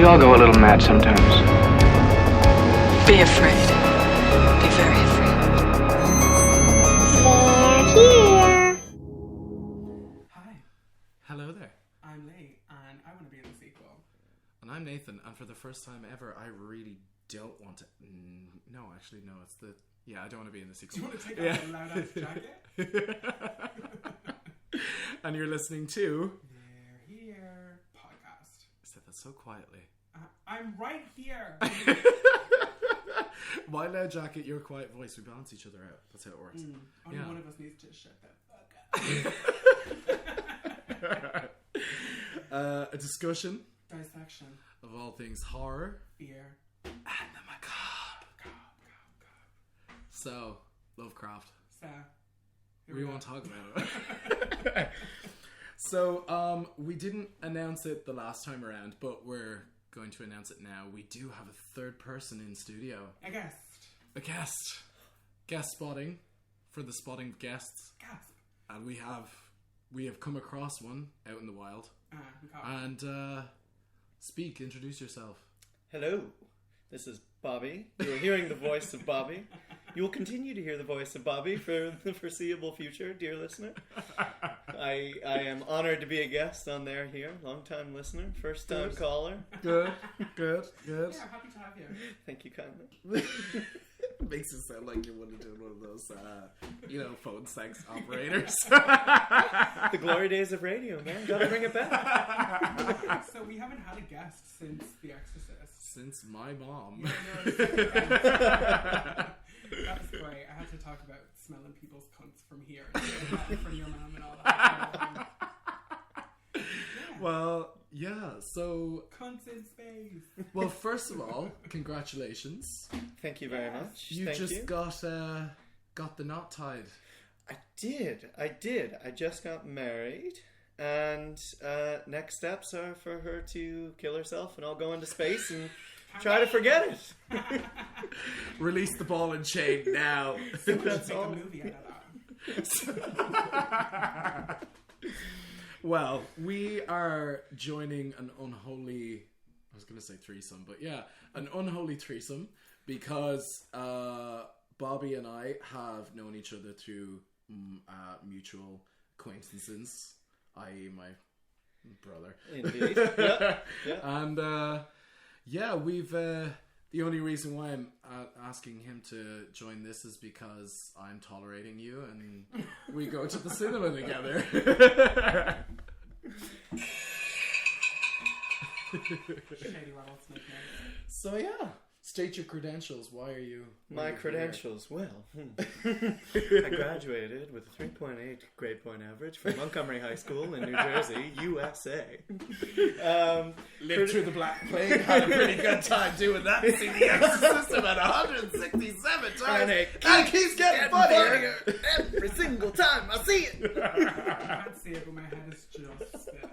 We all go a little mad sometimes. Be afraid. Be very afraid. They're here. Hi, Hello there. I'm Lee, and I want to be in the sequel. And I'm Nathan, and for the first time ever, I really don't want to... No, actually, no, it's the... Yeah, I don't want to be in the sequel. Do you want to take off the loud-ass jacket? And you're listening to... They're here. Podcast. I said that so quietly. I'm right here. My loud jacket, your quiet voice, we balance each other out. That's how it works. Only Yeah. one of us needs to shut the fuck up. A discussion Dissection. of all things horror Fear. and the macabre. So, Lovecraft. So. here We go. won't talk about it. So, we didn't announce it the last time around, but we're going to announce it now. We do have a third person in studio. A guest. A guest. Guest spotting for the spotting of guests. Gasp. And we have come across one out in the wild. We caught And introduce yourself. Hello, this is Bobby. You're hearing the voice of Bobby. You will continue to hear the voice of Bobby for the foreseeable future, dear listener. I am honored to be a guest on there here. Long-time listener, first-time caller. Good. Yeah, happy to have you. Thank you kindly. Makes it sound like you want to do one of those, phone sex operators. The glory days of radio, man. Gotta bring it back. So we haven't had a guest since The Exorcist. Since my mom. That was great. I had to talk about smelling people's cunts from here, from your mom and all that. Yeah. Well, yeah, so... Cunts in space. Well, first of all, congratulations. Thank you very much. You Thank just you. got the knot tied. I did. I just got married. And next steps are for her to kill herself and I'll go into space and try to forget it. Release the ball and chain now. That's make a movie out of that. Well, we are joining an unholy... I was going to say threesome, but yeah, an unholy threesome because Bobby and I have known each other through mutual acquaintances, i.e. my brother. Indeed. Yeah. And we've the only reason why I'm asking him to join this is because I'm tolerating you and we go to the cinema together. Shady rattlesnake noise. So yeah, state your credentials. Why are you... My credentials, well, I graduated with a 3.8 grade point average from Montgomery High School in New Jersey, USA. Lived through the Black Plague, had a pretty good time doing that. See The Exorcist about 167 times. And it keeps getting funnier every single time I see it. I can't see it, but my head is just spit.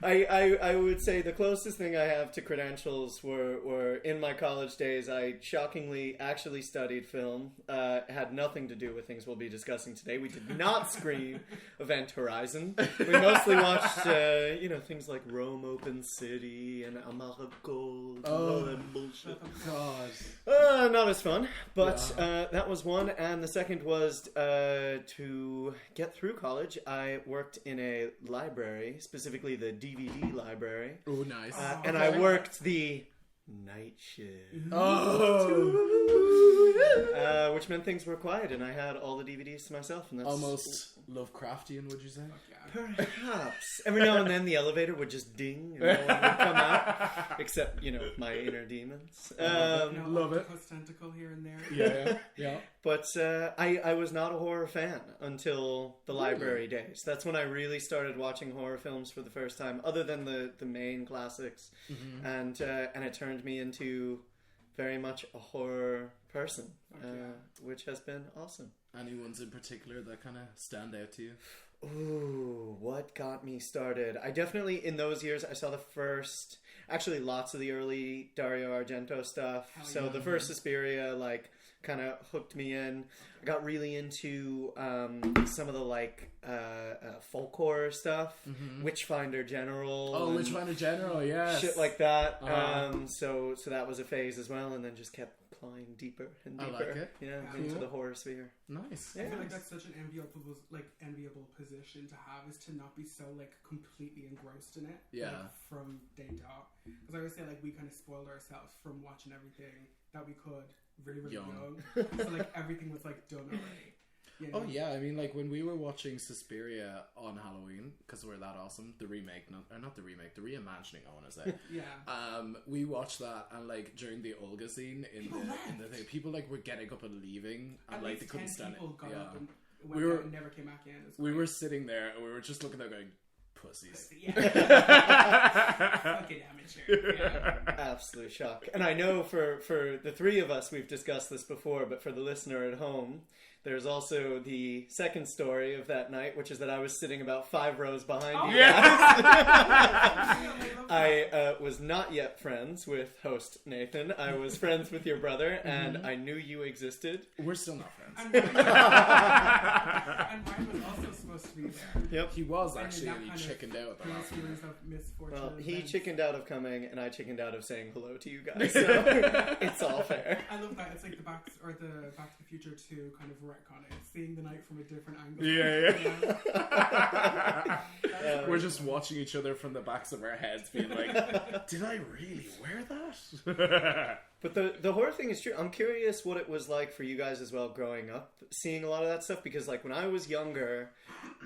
I would say the closest thing I have to credentials were in my college days. I shockingly actually studied film. Had nothing to do with things we'll be discussing today. We did not screen Event Horizon. We mostly watched, things like Rome Open City and Amerigo. All that bullshit. God. Not as fun, but that was one. And the second was to get through college. I worked in a library, specifically the DVD library. Oh, nice. And I worked the night shift. Which meant things were quiet and I had all the DVDs to myself. And that's Almost Lovecraftian, would you say? perhaps. Every now and then the elevator would just ding and no one would come out. Except, my inner demons. Love it. Octopus tentacle here and there. Yeah. But I was not a horror fan until the library days. That's when I really started watching horror films for the first time, other than the main classics. Mm-hmm. And it turned me into very much a horror person, which has been awesome. Any ones in particular that kind of stand out to you? Ooh, what got me started? I definitely, in those years, I saw the first, actually lots of the early Dario Argento stuff. The first Suspiria, like kind of hooked me in. I got really into some of the like folk horror stuff, Witchfinder General. Oh, Witchfinder General, yes. Shit like that. So that was a phase as well, and then just kept plying deeper and deeper. I like it. Yeah, Cool. into the horror sphere. Nice. Yeah. I feel like that's such an enviable position to have, is to not be so like completely engrossed in it. Yeah. Like, from day dot. Because I always say like we kind of spoiled ourselves from watching everything that we could really young. So like everything was like done already. You know? Oh yeah, I mean, like when we were watching Suspiria on Halloween, because we're that awesome, the reimagining, I want to say. Yeah. We watched that, and like during the Olga scene in the thing, people like were getting up and leaving, and At like least they couldn't 10 stand people it. got Yeah. up and went out and never came back in. We were sitting there, and we were just looking there, going, "Pussies." Yeah. Fucking amateur. Yeah. Absolute shock. And I know for the three of us, we've discussed this before, but for the listener at home, there's also the second story of that night, which is that I was sitting about 5 rows behind you guys. I was not yet friends with host Nathan. I was friends with your brother, and I knew you existed. We're still not friends. And Ryan was also supposed to be there. Yep. He was And actually, that and he kind of chickened out. The last feelings of misfortune. Well, he events. chickened out of coming, and I chickened out of saying hello to you guys. So it's all fair. I love that. It's like the Back to the Future 2 kind of retcon it. Seeing the night from a different angle. Yeah. We're just watching each other from the backs of our heads, being like, "Did I really wear that?" But the horror thing is true. I'm curious what it was like for you guys as well growing up, seeing a lot of that stuff, because like when I was younger,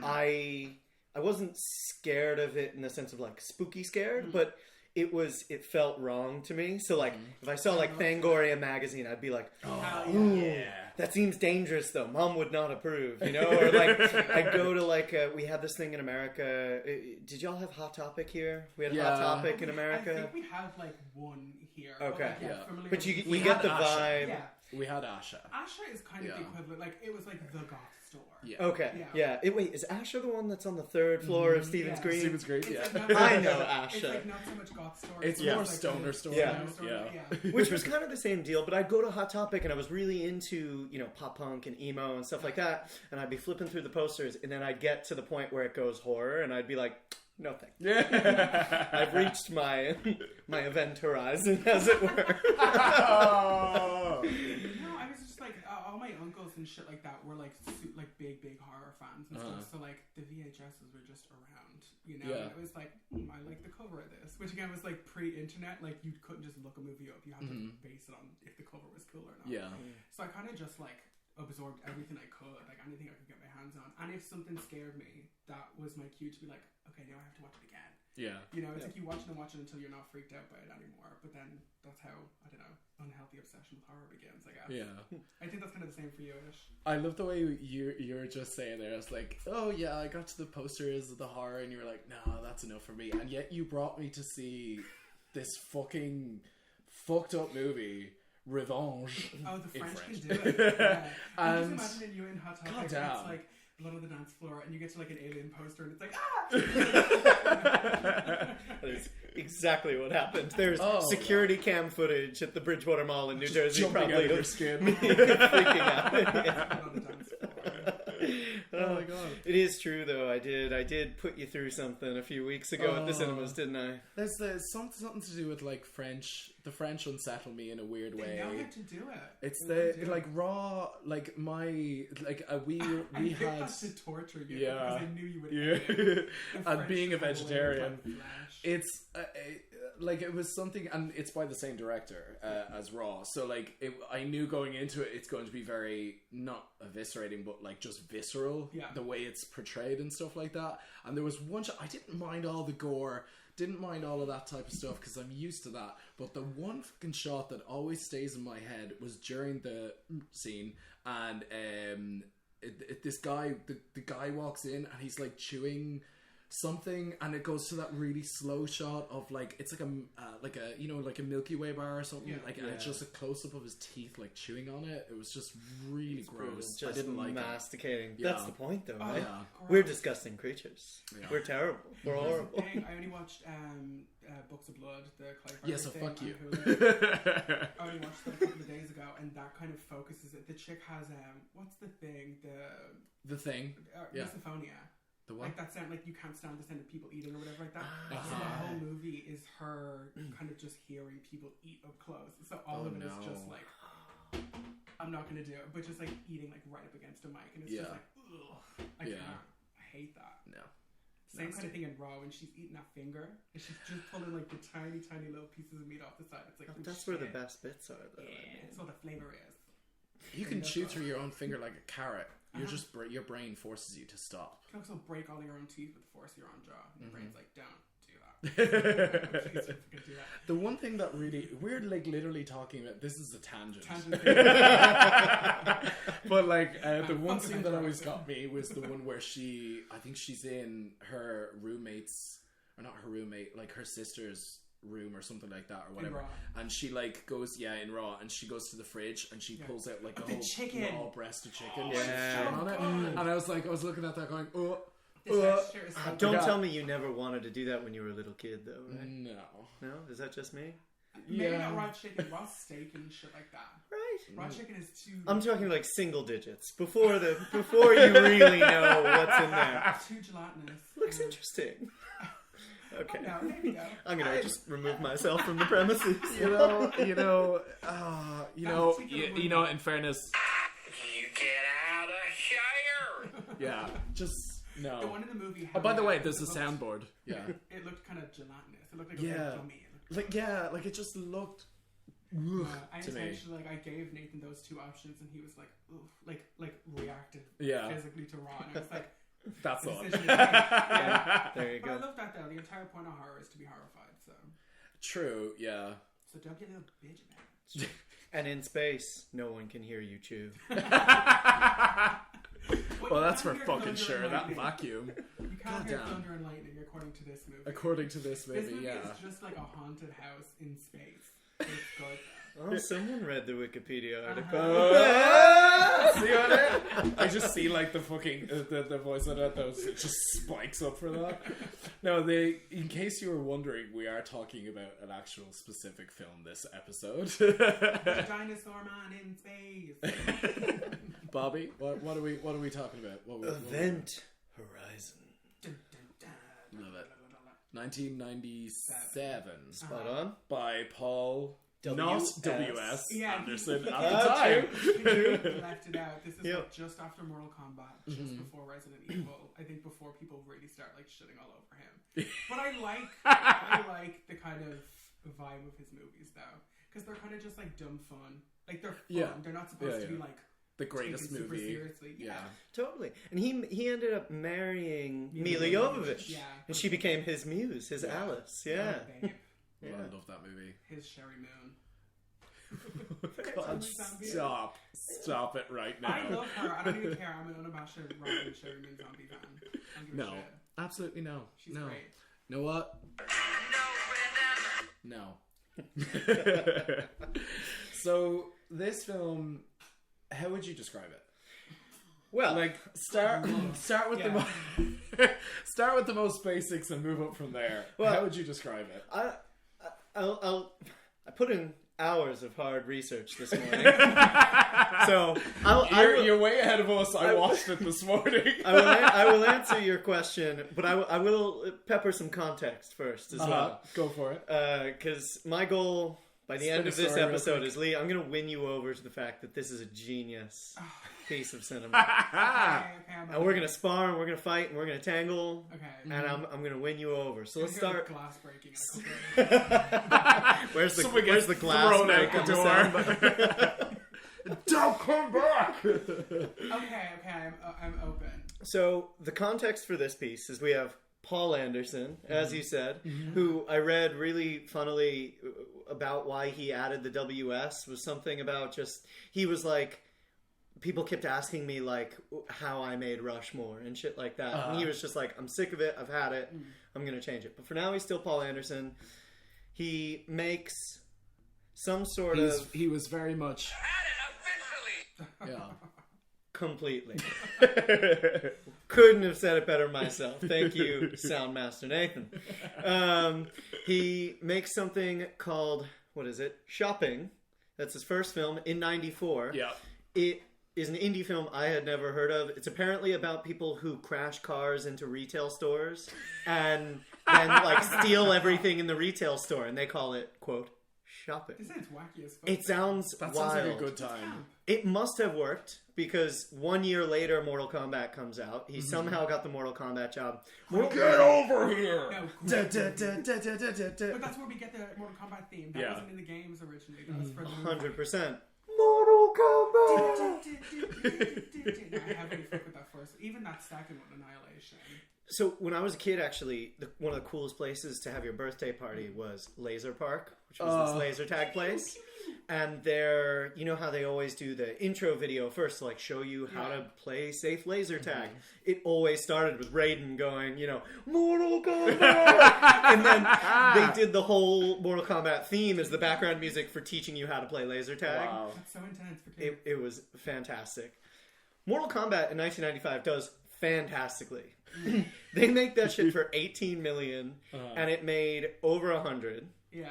I wasn't scared of it in the sense of like spooky scared, but it felt wrong to me. So like if I saw like Fangoria magazine, I'd be like, "Ooh, yeah. that seems dangerous though. Mom would not approve," you know? Or like I'd go to like we had this thing in America. Did y'all have Hot Topic here? We had Hot Topic in America. I think we have like one here. Okay. Familiar But you We get had the Asha. vibe. Yeah. We had Asha. Asha is kind of the equivalent. Like it was like the goth store. Yeah. Okay. Yeah. Wait, is Asha the one that's on the 3rd floor of Stephen's Green? Stephen's Green. It's Yeah. like not I so know much- Asha. It's like not so much goth store. It's more more like stoner the- store Yeah. now. Yeah. Which was kind of the same deal, but I'd go to Hot Topic and I was really into, pop punk and emo and stuff like that, and I'd be flipping through the posters, and then I'd get to the point where it goes horror, and I'd be like, no thanks. Yeah. I've reached my event horizon, as it were. Oh. No, I was just like all my uncles and shit like that were like big horror fans and stuff. So like the VHSs were just around, Yeah. And it was like I like the cover of this, which again was like pre-internet. Like you couldn't just look a movie up; you had to base it on if the cover was cool or not. Yeah. So I kind of just like absorbed everything I could, like anything I could get my hands on. And if something scared me, that was my cue to be like, okay, now I have to watch it again. Yeah. It's like you watch it and watch it until you're not freaked out by it anymore. But then that's how, I don't know, unhealthy obsession with horror begins, I guess. Yeah. I think that's kind of the same for you, Ish. I love the way you're just saying there. It's like, oh yeah, I got to the posters of the horror, and you were like, no, that's enough for me. And yet you brought me to see this fucking fucked up movie, Revenge. Oh, the French French. can do it. Yeah. I'm And just imagining you in Hot Topic, and goddamn. it's like blood on the dance floor, and you get to like an alien poster, and it's like, That is exactly what happened. There's Oh, security cam footage at the Bridgewater Mall in New Jersey, jumping probably out of your of skin. freaking out. Yeah. blood on the dance floor. Oh my god. It is true, though. I did put you through something a few weeks ago at the cinemas, didn't I? There's something to do with like French. The French unsettle me in a weird They way. know how to do it. It's They the do. like raw like we I had picked that to torture you Yeah. because I knew you would. yeah hate it. The and French being a come away vegetarian. with that flesh. It's like it was something, and it's by the same director as Raw. So like I knew going into it, it's going to be very not eviscerating, but like just visceral. Yeah. The way it's portrayed and stuff like that. And there was one shot I didn't mind all the gore, didn't mind all of that type of stuff because I'm used to that. But the one fucking shot that always stays in my head was during the scene, and this guy, the guy walks in and he's like chewing something, and it goes to that really slow shot of like it's like a you know, like a Milky Way bar or something, like and it's just a close up of his teeth like chewing on it. It was just really gross. Just I didn't like masticating. it. That's the point, though, right? Yeah. We're disgusting creatures. Yeah. We're terrible. We're horrible. I only watched Books of Blood, the Clive Yeah, so thing fuck on you. Hulu. I only watched that a couple of days ago, and that kind of focuses it. The chick has what's the thing? The thing. Yeah. Misophonia. The what? Like that sound, like you can't stand the sound of people eating or whatever like that. So the whole movie is her kind of just hearing people eat up close. So all of it is just like, I'm not gonna do it, but just like eating like right up against a mic, and it's just like, ugh, I can't. I hate that. No. Same kind of thing in Raw when she's eating that finger and she's just pulling like the tiny little pieces of meat off the side. It's like That's where the best bits are, though. Yeah, it's all the flavor is. You can chew through your own finger like a carrot. You're just your brain forces you to stop. You can also break all your own teeth with the force of your own jaw. And your brain's like, don't do that. Please don't do that. The one thing that really we're like literally talking about, this is a tangent. But like the one scene that always got me was the one where I think she's in her roommate's, or not her roommate, like her sister's room or something like that or whatever, and she like goes in Raw, and she goes to the fridge and she pulls out like a whole chicken, raw breast of chicken, on it, and I was looking at that going, Don't tell me you never wanted to do that when you were a little kid, though, right? No, is that just me? Maybe not raw chicken, raw steak and shit like that. Right. Raw chicken is too. I'm talking like single digits before you really know what's in there. Too gelatinous. Looks interesting. Okay. Oh, no, there you go. I'm gonna just remove myself from the premises. You know. In fairness, you get out of here. Yeah, just no. The one in the movie. Oh, by the way, there's a soundboard. Yeah. It looked kind of gelatinous. It looked like a gummy. Like it just looked. I essentially I gave Nathan those two options, and he was like, oof, like reacted physically to Raw, and I was like. That's all. There you go. But I love that though. The entire point of horror is to be horrified. So true. Yeah. So don't be a little bitch about it. And in space, no one can hear you chew. Well, that's for fucking sure. That vacuum. You can't hear thunder and lightning according to this movie. According to this movie, this movie is just like a haunted house in space. It's good. Oh, someone read the Wikipedia article. See what I just see like the fucking the voice of it it just spikes up for that. No, in case you were wondering, we are talking about an actual specific film this episode. The dinosaur man in space. Bobby, what are we talking about? Event Horizon. Dun, dun, dun. Love it. 1997. Spot on. By Paul W.S. Anderson at the time. You left it out. This is like just after Mortal Kombat, just before Resident Evil. I think before people really start like shitting all over him. But I like the kind of vibe of his movies though, because they're kind of just like dumb fun. Like they're fun. Yeah. They're not supposed to be like the greatest movie. Super seriously. Yeah. Totally. And he ended up marrying Mila Jovovich. Yeah. And she became his muse, his Alice. Yeah. I love that movie. His Sherry Moon. God, stop it right now. I love her. I don't even care. I'm an unabashed Robin Sherry Moon zombie fan. No, absolutely no. She's great. You know what? No. So this film, how would you describe it? Well, like start with start with the most basics and move up from there. Well, how would you describe it? I put in hours of hard research this morning, so you're way ahead of us. I watched it this morning. I will answer your question, but I will pepper some context first as well. Go for it. Because my goal by the end of this episode is, Lee, I'm going to win you over to the fact that this is a genius piece of cinema. And we're going to spar, and we're going to fight, and we're going to tangle. Okay. And I'm going to win you over. So let's start. Glass breaking. Where's the glass thrown out the door? Don't come back. Okay. I'm open. So the context for this piece is we have Paul Anderson, as you said, who I read really funnily about why he added the WS was something about just he was like people kept asking me like how I made Rushmore and shit like that. And he was just like, I'm sick of it. I've had it. I'm going to change it. But for now, he's still Paul Anderson. He makes some sort of... He was very much... Had it officially. Yeah. Completely. Couldn't have said it better myself. Thank you, Soundmaster Nathan. He makes something called, what is it? Shopping. That's his first film in 94. Yeah. It is an indie film I had never heard of. It's apparently about people who crash cars into retail stores and then like steal everything in the retail store, and they call it, quote, shopping. This sounds wacky as fuck. It sounds That wild. sounds like a good time. It must have worked because 1 year later, Mortal Kombat comes out. He somehow got the Mortal Kombat job. Get over here! No, Da, great. da, da, da, da, da, da, da. But that's where we get the Mortal Kombat theme. That Yeah. wasn't in the games originally. That was for the 100%. Mortal Kombat! I haven't fucked with that first. Even that second one, Annihilation. So when I was a kid, actually, one of the coolest places to have your birthday party was Laser Park, which was this laser tag place. And there, you know how they always do the intro video first to like show you how to play safe laser tag. It always started with Raiden going, you know, Mortal Kombat, and then they did the whole Mortal Kombat theme as the background music for teaching you how to play laser tag. Wow. That's so intense for kids. It was fantastic. Mortal Kombat in 1995 does fantastically. They make that shit for 18 million, and it made over 100. Yeah.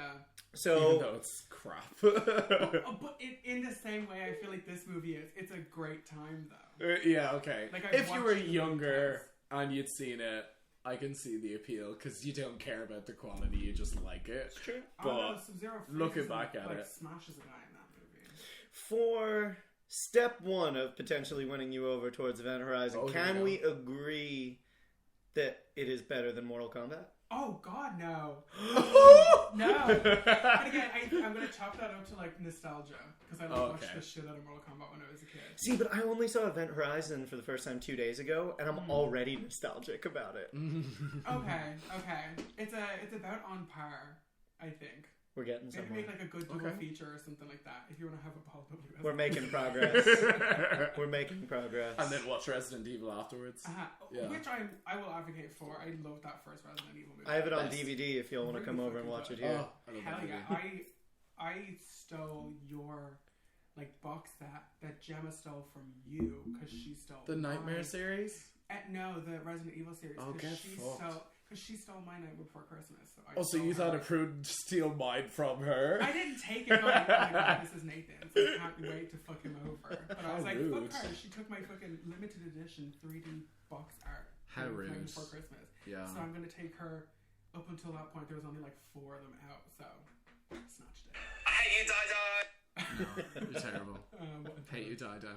So Even though it's crap. But in the same way, I feel like this movie is. It's a great time, though. Yeah, okay. Like, I've if you were watched it younger many and you'd seen it, I can see the appeal because you don't care about the quality, you just like it. true. But Sub-Zero looking freezes back and, at like, it. smashes a guy in that movie. For step one of potentially winning you over towards Event Horizon, Oh, here can we we agree that it is better than Mortal Kombat? Oh God, no, no. But again, I'm gonna chalk that up to like nostalgia because I watched the shit out of Mortal Kombat when I was a kid. See, but I only saw Event Horizon for the first time 2 days ago, and I'm already nostalgic about it. Okay. It's about on par, I think. We're getting Maybe somewhere. make like a good double feature or something like that if you want to have a Paul W.S. We're making progress. We're making progress. And then watch Resident Evil afterwards. Yeah. Which I will advocate for. I love that first Resident Evil movie. I have it on Best. DVD if you'll want to Really come over and fucking watch it good. here. Oh, I love Hell that yeah! movie. I stole your like box that Gemma stole from you because she stole The Nightmare mine. series? No, the Resident Evil series. Oh, get fucked. Because she stole my Night Before Christmas. So I Oh, so stole you thought her. it proved to steal mine from her? I didn't take it. Like, oh my God, this is Nathan. So I can't wait to fuck him over. But I was How like, rude. fuck her. She took my fucking limited edition 3D box art. How from rude. Night Before Christmas. Yeah. So I'm gonna take her. Up until that point, there was only like 4 of them out. So I snatched it. I hate you, Dada. You're terrible. What a Hate you, time. Dido.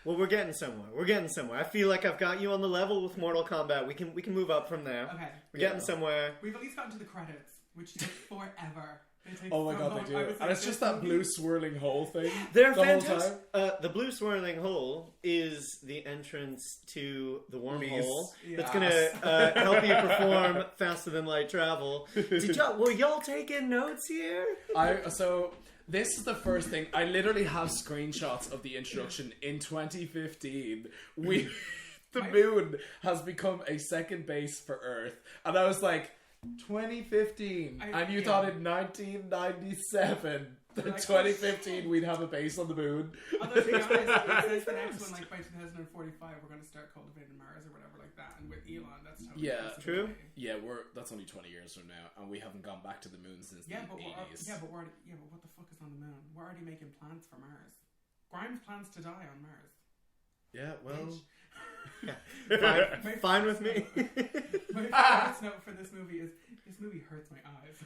Well, we're getting somewhere. I feel like I've got you on the level with Mortal Kombat. We can move up from there. Okay. We're getting somewhere. We've at least gotten to the credits, which take forever. They take Oh my so god, long. they do. I was And like, it's just this that movie- blue swirling hole thing. They're the whole fantastic. time. The blue swirling hole is the entrance to the wormhole Yes. that's going to help you perform faster than light travel. Were y'all taking notes here? So this is the first thing. I literally have screenshots of the introduction in 2015. The moon has become a second base for Earth, and I was like, 2015, and you thought in 1997, Like, 2015, we'd have a base on the moon. Although to be honest, it says the next one, like by 2045, we're going to start cultivating Mars or whatever like that. And with Elon, that's totally Yeah, possible. true. Yeah, that's only 20 years from now, and we haven't gone back to the moon since Yeah, the but 80s. but what the fuck is on the moon? We're already making plans for Mars. Grimes plans to die on Mars. Yeah, well, Fine with me. My favorite note for this movie is this movie hurts my eyes.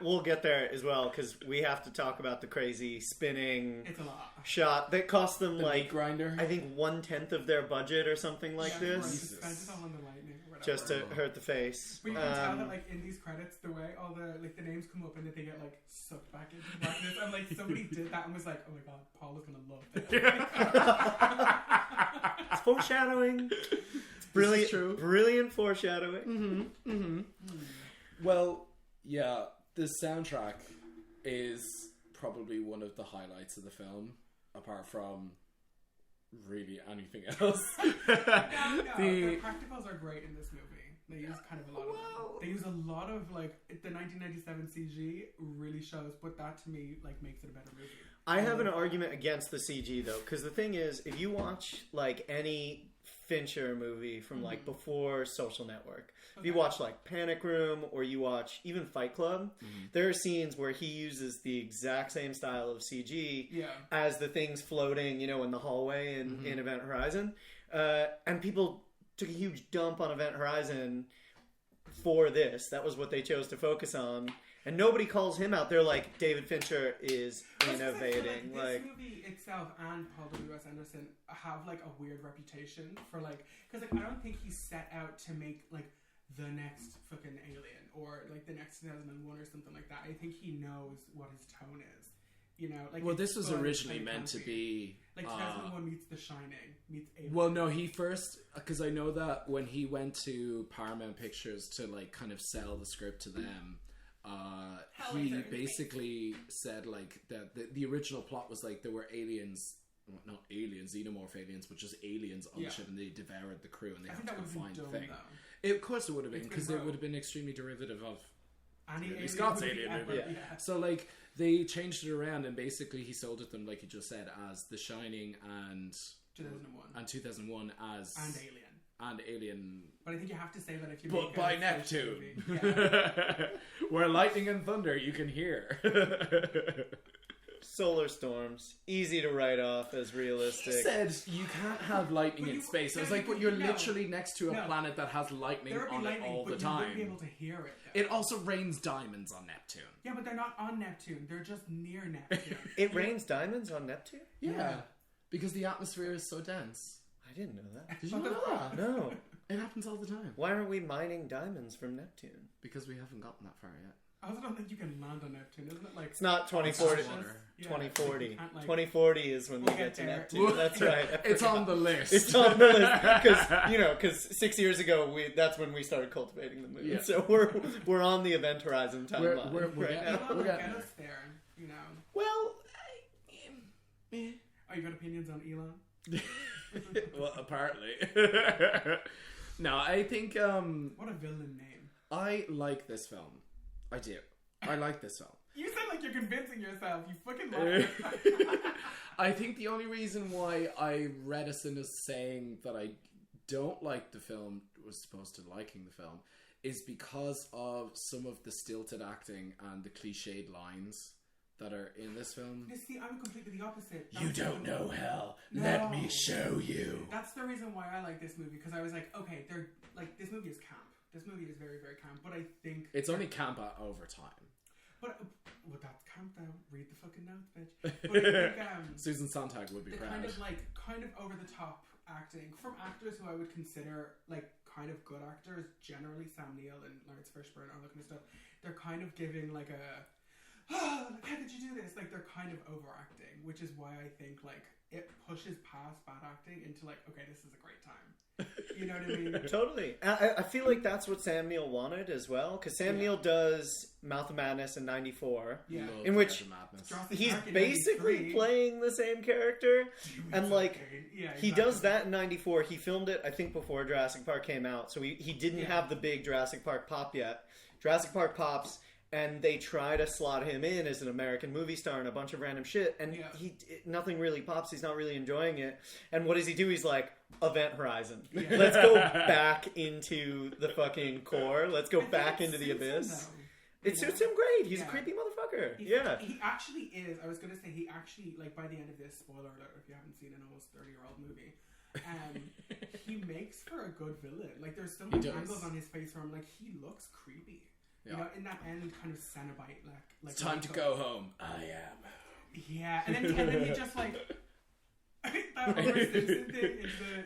We'll get there as well because we have to talk about the crazy spinning It's a lot. shot that cost them the meat like grinder. I think 1/10 of their budget or something like Yeah, this, just spend it all on the lightning or whatever. just to hurt the face. But you can tell that, like, in these credits, the way all the names come up and that they get like sucked back into blackness, and like somebody did that and was like, "Oh my god, Paul is gonna love this." It's foreshadowing. It's brilliant, true. brilliant foreshadowing. Well, yeah, the soundtrack is probably one of the highlights of the film, apart from really anything else. The practicals are great in this movie. They use kind of a lot of them. They use a lot of like the 1997 CG really shows, but that to me like makes it a better movie. I have an argument against the CG though, because the thing is, if you watch like any Fincher movie from like before Social Network, if you watch like Panic Room or you watch even Fight Club, there are scenes where he uses the exact same style of CG as the things floating, you know, in the hallway in Event Horizon, and people took a huge dump on Event Horizon for this. That was what they chose to focus on. And nobody calls him out. They're like, David Fincher is innovating. This movie itself and Paul W.S. Anderson have like a weird reputation for like, because like I don't think he set out to make like the next fucking Alien or like the next 2001 or something like that. I think he knows what his tone is. You know, like well, this was originally meant to be like 2001 meets The Shining meets Alien. Well, no, he first, because I know that when he went to Paramount Pictures to like kind of sell the script to them. He basically said like that the original plot was like there were aliens, well, not aliens, xenomorph aliens, but just aliens on the ship, and they devoured the crew, and they had to go find the thing. Of course, it would have been because it would have been extremely derivative of Ridley Scott's Alien movie. Yeah. So like they changed it around, and basically he sold it them like you just said as The Shining and 2001 as Alien. But I think you have to say that if you but make by Neptune, where lightning and thunder you can hear. Solar storms, easy to write off as realistic. He said you can't have lightning in space. I was like, but you're literally next to a planet that has lightning on it all the time. You wouldn't be able to hear it. It also rains diamonds on Neptune. Yeah, but they're not on Neptune. They're just near Neptune. It rains diamonds on Neptune? Yeah, because the atmosphere is so dense. I didn't know that. Did you know that? No. It happens all the time. Why aren't we mining diamonds from Neptune? Because we haven't gotten that far yet. I also don't think you can land on Neptune, isn't it? Like it's not 2040. 2040. 2040 is when we get to Neptune. That's right. It's on the list. It's on the list because 6 years ago that's when we started cultivating the moon. Yeah. So we're on the Event Horizon timeline. We're getting us there. You know. Well, oh, you got opinions on Elon? Well, apparently. No, I think what a villain name. I like this film. I do. I like this film. You sound like you're convincing yourself. You fucking liar. I think the only reason why I'm reticent as saying that I don't like the film, was supposed to liking the film, is because of some of the stilted acting and the clichéd lines that are in this film. You see, I'm completely the opposite. You don't know hell. No. Let me show you. That's the reason why I like this movie, because I was like, okay, they're like, this movie is camp. This movie is very, very camp, but I think it's only camp over time. But that's camp though. Read the fucking notes, bitch. But I think, Susan Sontag would be proud. Kind of over the top acting from actors who I would consider like kind of good actors. Generally, Sam Neill and Lawrence Fishbourne, all that kind of stuff. They're kind of giving like a, like, how did you do this? Like they're kind of overacting, which is why I think like it pushes past bad acting into like, okay, this is a great time. You know what I mean? Totally. I feel like that's what Sam Neill wanted as well, because Sam Neill does Mouth of Madness in '94, in which he's basically playing the same character, and like he does that in '94. He filmed it, I think, before Jurassic Park came out, so he didn't have the big Jurassic Park pop yet. Jurassic Park pops, and they try to slot him in as an American movie star and a bunch of random shit, and nothing really pops. He's not really enjoying it. And what does he do? He's like, Event Horizon. Let's go back into the fucking core. Let's go back into the abyss. It suits him great. He's a creepy motherfucker. He actually is. I was going to say, he actually, like, by the end of this, spoiler alert, if you haven't seen an almost 30-year-old movie, he makes for a good villain. Like, there's so many angles on his face where I'm like, he looks creepy. You know, in that end kind of Cenobite, like it's time to go home. I am. Yeah, and then he just like that Homer Simpson thing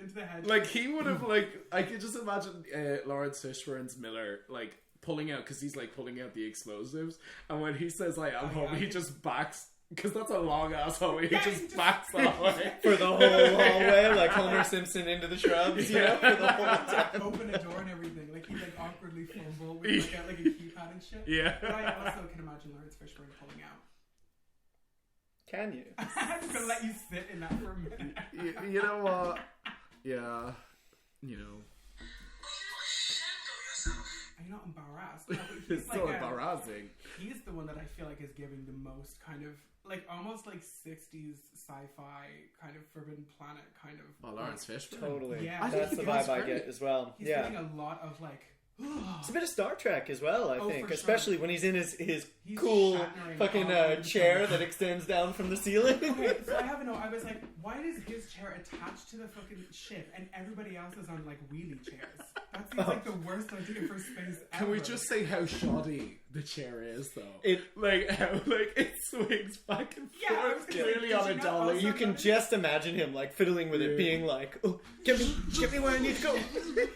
into the head. Like he would have I could just imagine Lawrence Fishburne's Miller like pulling out, because he's like pulling out the explosives, and when he says "I am home," he just backs. Because that's a long ass hallway. He just backs the hallway. For the whole hallway, like Homer Simpson into the shrubs, you know, for the whole time. Open a door and everything. Like, he, like, awkwardly fumble with, like a keypad and shit. Yeah. But I also can imagine Lawrence Fishburne pulling out. Can you? I'm gonna let you sit in that for a minute. You know what? Yeah. You know. Are you not embarrassed? No, but It's so embarrassing. He's the one that I feel like is giving the most kind of like almost like 60s sci-fi kind of Forbidden Planet kind of. Oh, Lawrence Fishbourne. Totally. Yeah. I think That's he the vibe does I great. get as well. He's Yeah. getting a lot of like. It's a bit of Star Trek as well, I think. for Especially sure. when he's in his He's cool shattering fucking all the chair time. that extends down from the ceiling. Okay, so I have a note. I was like, why is his chair attached to the fucking ship and everybody else is on like wheelie chairs? That seems like the worst idea for space ever. Can we just say how shoddy the chair is, though? It- like how it swings back and Yeah, I was forth, gonna say, clearly did on you a not dolly. also You can notice- just imagine him like fiddling with it, being like, "Oh, get me where I need to go."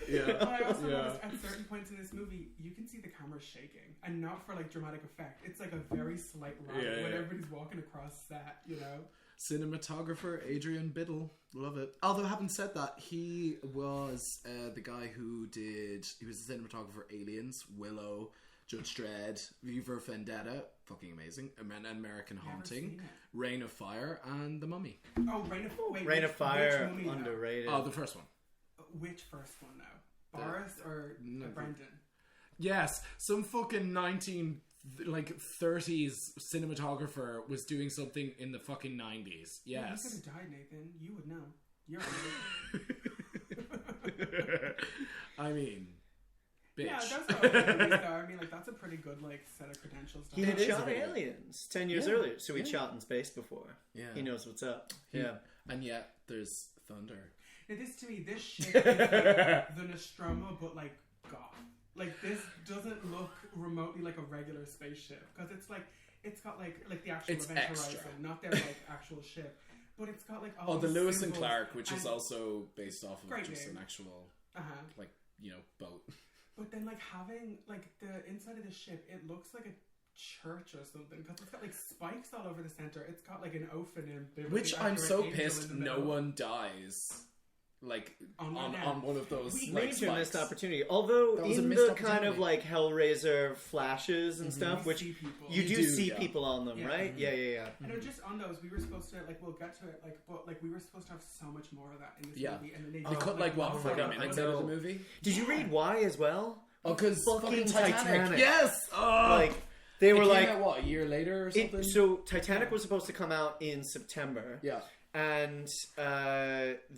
Yeah. But I also Yeah. noticed at certain points in this movie, you can see the camera shaking, and not for like dramatic effect. It's like a very slight lag Yeah, when yeah. everybody's walking across set. You know. Cinematographer Adrian Biddle, love it. Although having said that, he was the guy who did. He was the cinematographer Aliens, Willow, Judge Dredd, V for Vendetta, fucking amazing. American Haunting, seen it. Reign of Fire, and The Mummy. Oh, Rain Rain of Fire, which mummy, though? underrated. Oh, the first one. Which first one now? Boris or Brendan? Yes, some fucking 30s cinematographer was doing something in the fucking 90s. You Yes. could have died, Nathan. You would know. You're. I mean, bitch. Yeah, that's what I mean, though. I mean, like that's a pretty good like set of credentials. to He have. had shot Aliens 10 years Yeah. earlier, so he'd Yeah. shot in space before. Yeah. He knows what's up. Yeah. And yet, there's thunder. Now, to me, this shit is like the Nostromo, but like goth. Like this doesn't look remotely like a regular spaceship because it's got like the actual It's Event extra. Horizon, not their like actual ship, but it's got like all Oh, the these Lewis and symbols Clark, which is and- also based off of Great just name. an actual, uh-huh. like, boat. But then like having like the inside of the ship, it looks like a church or something because it's got like spikes all over the center. It's got like an opening, Which I'm so pissed no one dies. Like, on one of those, We like, Major missed spikes. opportunity. Although That was a in missed the kind of opportunity. like Hellraiser flashes and stuff, which see people. you do do, see yeah. people on them, Yeah. right? Yeah. I know just on those we were supposed to like we'll get to it like but like we were supposed to have so much more of that in this Yeah. movie and then they They cut, like, what, 40 minutes out of the movie? Did you read why as well? Oh, because Fucking Titanic. Yes! Oh! Like they it were came like, out, what, a year later or something? so Titanic was supposed to come out in September. yeah. And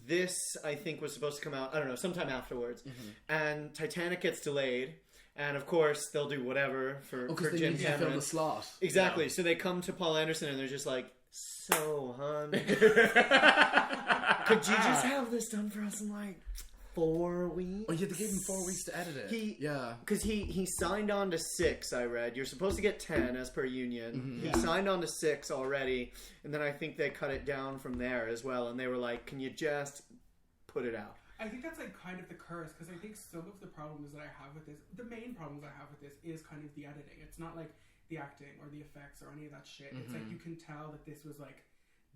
this, I think, was supposed to come out, I don't know, sometime afterwards. And Titanic gets delayed. And of course, they'll do whatever for Because they Jim need to fill Cameron. the slot. Exactly. So they come to Paul Anderson and they're just like, "So, hon, could you just have this done for us in like 4 weeks?" Oh, yeah, they gave him 4 weeks to edit it. Yeah. Because he signed on to 6, I read. You're supposed to get 10 as per union. He signed on to 6 already. And then I think they cut it down from there as well. And they were like, "Can you just put it out?" I think that's like kind of the curse because I think some of the problems that I have with this, the main problems I have with this is kind of the editing. It's not like the acting or the effects or any of that shit. It's like you can tell that this was like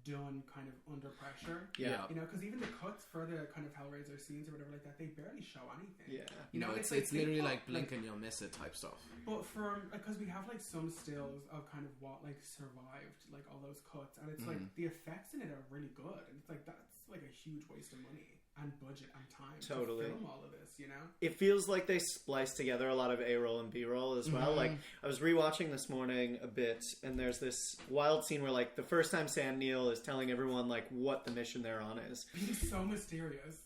done kind of under pressure. Yeah. You know, because even the cuts for the kind of Hellraiser scenes or whatever like that, they barely show anything. Yeah. You know, No, it's like, literally they like put, blink and you'll miss it type stuff. But from because we have like some stills of kind of what like survived like all those cuts, and it's like the effects in it are really good, and it's like that's like a huge waste of money and budget and time Totally. to film all of this. You know. It feels like they spliced together a lot of A-roll and B-roll as well. Like, I was rewatching this morning a bit, and there's this wild scene where, like, the first time Sam Neill is telling everyone, like, what the mission they're on is. He's so mysterious.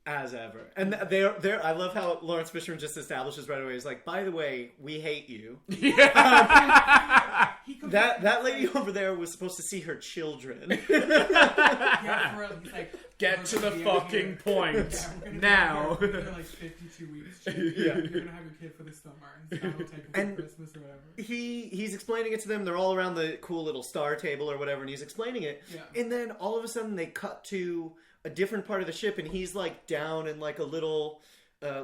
As ever. And they're I love how Lawrence Fishburne just establishes right away, he's like, "By the way, we hate you." That lady over there was supposed to see her children. Yeah, for real. He's like, Get "We're to gonna the be out fucking here." point. Yeah, we're gonna be now. out here for like 52 weeks. You're gonna have your kid for the summer, and Sam will take him And- for Christmas or whatever. He's explaining it to them. They're all around the cool little star table or whatever, and he's explaining it. Yeah. And then all of a sudden they cut to a different part of the ship, and he's like down in like a little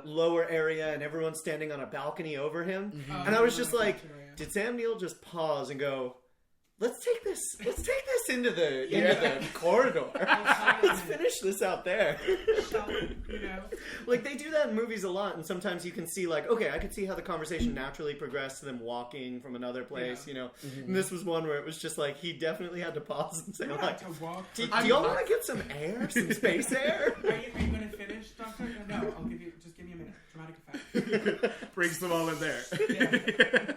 lower area, and everyone's standing on a balcony over him. And I was just like, did Sam Neill just pause and go, let's take this into the corridor. Let's finish this out there. You know? Like, they do that in movies a lot, and sometimes you can see, like, okay, I could see how the conversation naturally progressed to them walking from another place, you know. And this was one where it was just like, he definitely had to pause and say, like, do y'all want to get some air, some space air? Are you going to finish, Doctor? No, just give me a minute. Dramatic effect. Brings them all in there. Yeah.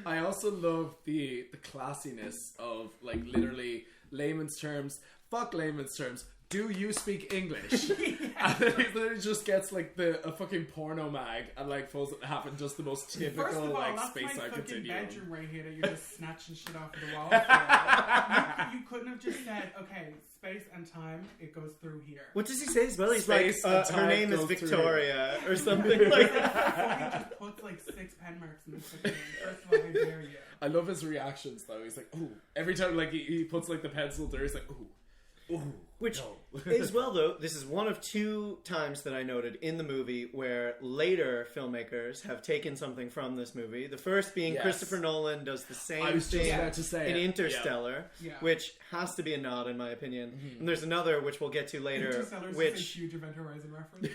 I also love the classiness of, like, literally layman's terms. Fuck layman's terms. Do you speak English? And then he literally just gets, like, a fucking porno mag and, like, folds it in half and does the most typical, First of all, like, that's space my side fucking continuum. bedroom right here that you're just snatching shit off of the wall for. You couldn't have just said, okay, space and time, it goes through here. What does he say as well? He's Space like, and her time name is goes through. Victoria, or something like that. Fucking just puts like 6 pen marks in the fucking name. First of all, how dare you? I love his reactions, though. He's like, ooh. Every time, like, he puts, like, the pencil there, he's like, ooh. Ooh. Which, no. as well, though, this is one of 2 times that I noted in the movie where later filmmakers have taken something from this movie. The first being Yes. Christopher Nolan does the same I was just thing about to say in it. Interstellar, Yeah. which has to be a nod, in my opinion. And there's another, which we'll get to later, Interstellar's which... just a huge Event Horizon reference.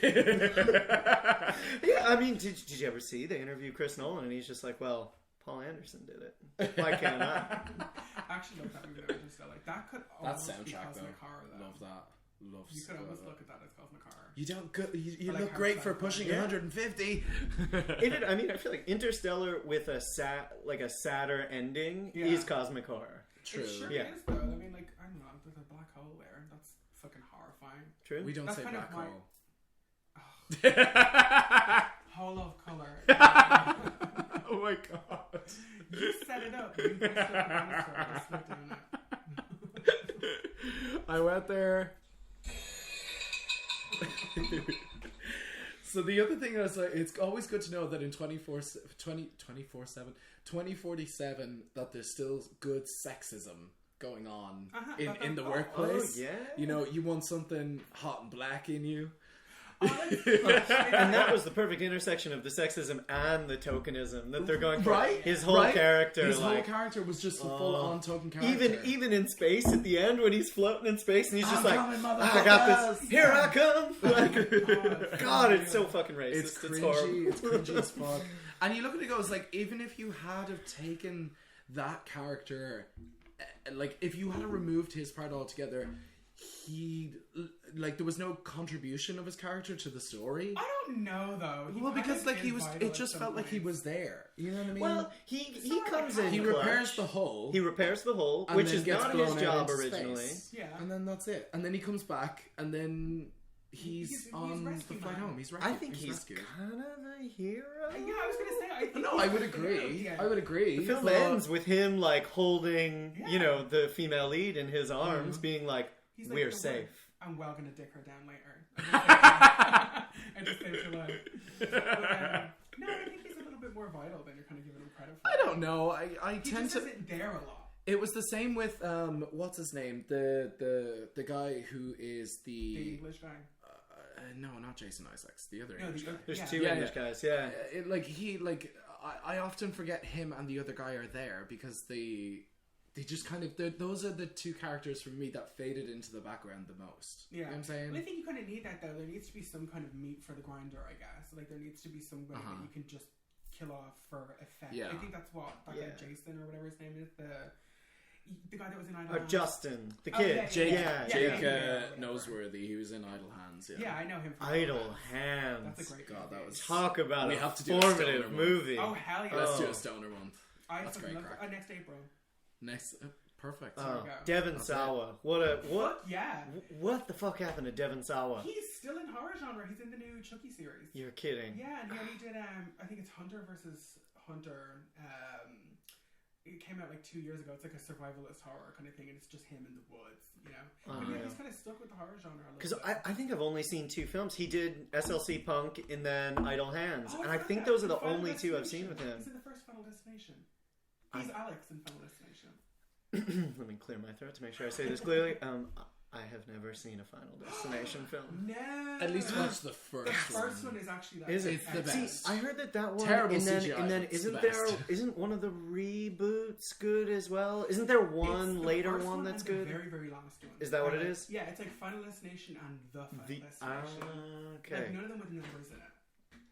Yeah, I mean, did you ever see? They interview Chris Nolan, and he's just like, well, Paul Anderson did it. Why can't I? I actually love that movie, Interstellar. That could That almost be soundtrack, cosmic though. horror, though. Love that. Love You could almost that. look at that as cosmic horror. You don't go. You like look how great for sci-fi. pushing Yeah. 150. I mean, I feel like Interstellar with a sadder ending Yeah. is cosmic horror. True. It sure Yeah. is, though. I mean, like, I don't know, there's a black hole there. That's fucking horrifying. True. We don't That's say kind of black my- hole. Hole of color. Oh my god. You set it up. You just took the dinosaur and slipped in it. I went there. So the other thing is, like, it's always good to know that in 2047 that there's still good sexism going on in the workplace. Oh, yeah. You know, you want something hot and black in you. And that was the perfect intersection of the sexism and the tokenism that they're going for. Right? His whole character, His like, whole character was just a full-on token character. even in space at the end when he's floating in space and he's just I'm like, coming, I got this. motherfuckers." Here I come. Like, God, it's so fucking racist. It's It's cringy. horrible. It's cringy as fuck. And you look at it, goes like, even if you had have taken that character, like if you had removed his part altogether, he like there was no contribution of his character to the story. I don't know, though. Well, because like he was, it just felt like he was there. You know what I mean? Well, he comes in. he clutch. repairs the hull. He repairs the hole, and which then is gets not blown his out job into originally. space. Yeah. And then that's it. And then he comes back, and then he's on the rescue flight man. home. He's I think he's rescued. kind of a hero. Yeah, I was gonna say. I think No, he's I would fucking agree. out, yeah. I would agree. The film But- ends with him like holding, Yeah. you know, the female lead in his arms, being like, He's like, "We're "Don't safe." worry, I'm well gonna dick her down later. I just saved her life. But, no, I think he's a little bit more vital than you're kind of giving him credit for. I don't know. I He tend just to. isn't there a lot. It was the same with what's his name? The guy who is The the English guy. no, not Jason Isaacs. The other No, English guy. There's yeah. two Yeah, English yeah. guys, yeah. I often forget him and the other guy are there because they just kind of those are the two characters for me that faded into the background the most. Yeah. You know what I'm saying? Well, I think you kind of need that, though. There needs to be some kind of meat for the grinder, I guess. Like, there needs to be some way that you can just kill off for effect. Yeah. I think that's what that guy Jason or whatever his name is, the guy that was in Idle Hands. Justin, the Oh, kid. yeah, Jake, yeah. Jake Yeah. Noseworthy. He was in Idle Hands. Yeah. Yeah, I know him from Idle Hands. That's a great God, that movie. was. Talk about We a have to do a formative stoner movie. Oh, hell yeah. Let's do Oh. a stoner month. I That's fucking great love crack. next April. Next, perfect. Oh, we go. Devon That's Sawa. What Yeah. what the fuck happened to Devon Sawa? He's still in horror genre. He's in the new Chucky series. You're kidding. Yeah, and he only did, I think it's Hunter versus Hunter. It came out like 2 years ago. It's like a survivalist horror kind of thing, and it's just him in the woods, you know? But yeah, he's kind of stuck with the horror genre a little Because bit. I think I've only seen 2 films. He did SLC Punk and then Idle Hands. Oh, and I forgot think that. those are the Final only 2 I've seen Destination. with him. He's in the first Final Destination. He's Alex in Final Destination. Let me clear my throat to make sure I say this clearly. I have never seen a Final Destination film. No. At least watch the first The first one is actually that. Is it? It's the best. See, I heard that one. Terrible and then, CGI, and then but it's isn't the best. isn't one of the reboots good as well? Isn't there one It's the later first one that's and the good? very, very last one. Is that what it is? Yeah, it's like Final Destination and the Final Destination. Okay. Like none of them with numbers in it.